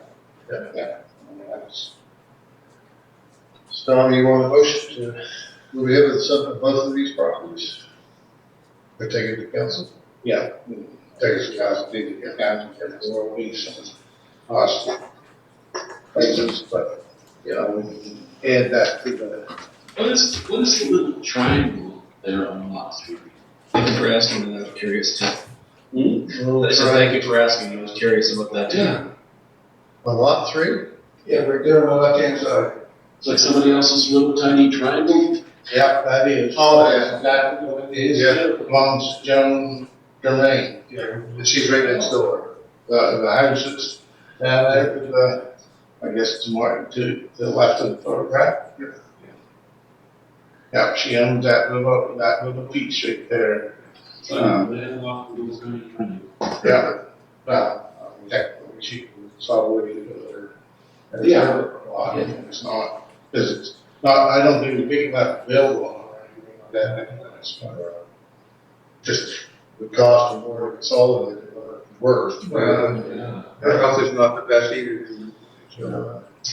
So Tom, you want a motion to move ahead with some of both of these properties? Or take it to council? yeah. Take it to council. There will be some cost places, but, you know, we can add that to the, What is the little triangle there on lot 3? Thank you for asking, and I'm curious too. Hmm? I said, thank you for asking, I was curious about that too. Yeah, On lot 3? yeah, right there on the left-hand side. it's like somebody else's little tiny triangle. yeah, that is. Oh, yeah. That is, Yeah. belongs to Joan Germain. Yeah, and she's right next door. The houses down there to the, I guess to the left of the photograph. Yeah, she owns that little piece right there. Landlocked little tiny triangle. Yeah, technically she was already with her. Yeah. It's not, because it's not, I don't think it's big enough to build on or anything like that. It's not, Just the cost of more to consolidate it, worse. Yeah. That house is not the best either,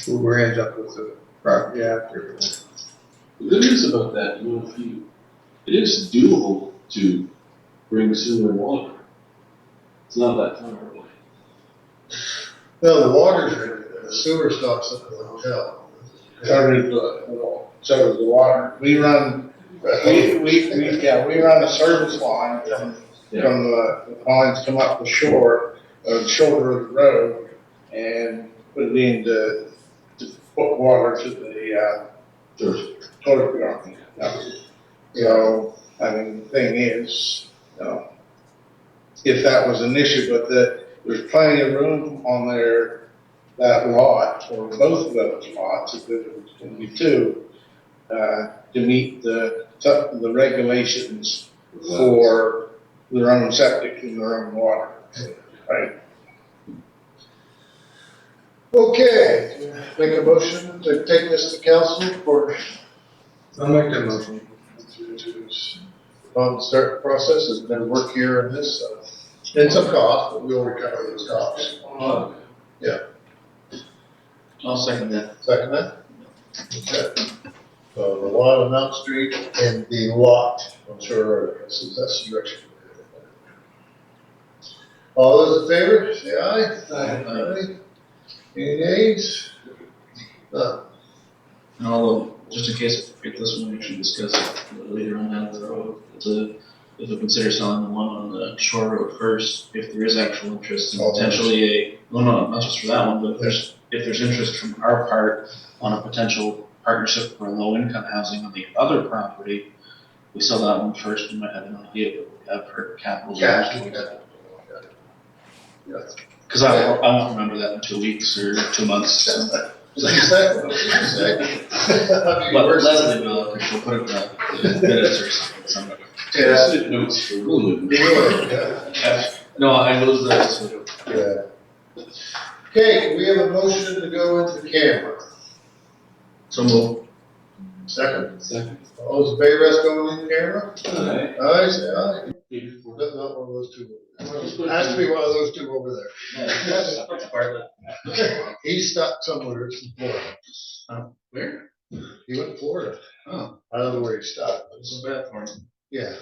who ends up with the property after. The good news about that, you know, it is doable to bring sewer and water. It's not that far away. No, the water's right there, the sewer stops at the hotel. so does the water. We run we run a service line from the lines come up the shore, the shoulder of the road, and put it in to put water to the, toilet garden. So, I mean, the thing is, if that was an issue, but there's plenty of room on that lot, or both of those lots, if it was gonna be two, to meet the regulations for their own septic and their own water, right? Okay, make a motion to take this to council for, I'll make that motion. start the process, there's been work here in this, and some cost, but we'll recover those costs. I'll second that. Second that? Okay. So the lot on Mount Street and the lot, I'm sure, that's the direction. All those in favor, say aye. Aye. Any nays? None. And although, just in case I forget this one, we should discuss it later on down the road. If we consider selling the one on the shore road first, if there is actual interest in potentially not just for that one, but if there's interest from our part on a potential partnership for low income housing on the other property, we sell that one first, we might have an idea, but we have her capital. Cause I won't remember that in 2 weeks or 2 months, so. Exactly. But Leslie will, she'll put it in the minutes or something. Yeah. Notes for Woodland. Yeah. No, I lose that. Yeah. Okay, we have a motion to go into camera. So move. Second. Second. All those in favor of us going in camera? Aye. Aye, say aye. Not one of those two over there. Has to be one of those two over there. He's stuck somewhere in Florida. Where? He went to Florida. Oh. I don't know where he stuck. but This is bad for him. Yeah.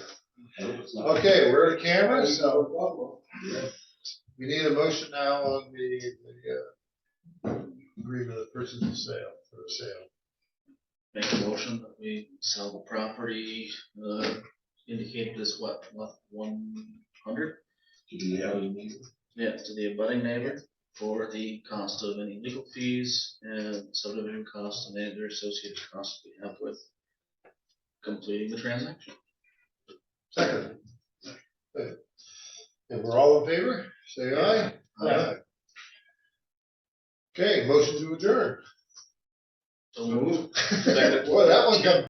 Okay, we're at camera, so we need a motion now on the agreement of purchase and sale, for sale. Make a motion that we sell the property, indicated as what, 100? Yeah, to the abutting neighbor for the cost of any legal fees and subdivision costs and any other associated costs we have with completing the transaction. Second. And we're all in favor? Say aye. Aye. Okay, motion to adjourn. So move. Boy, that one got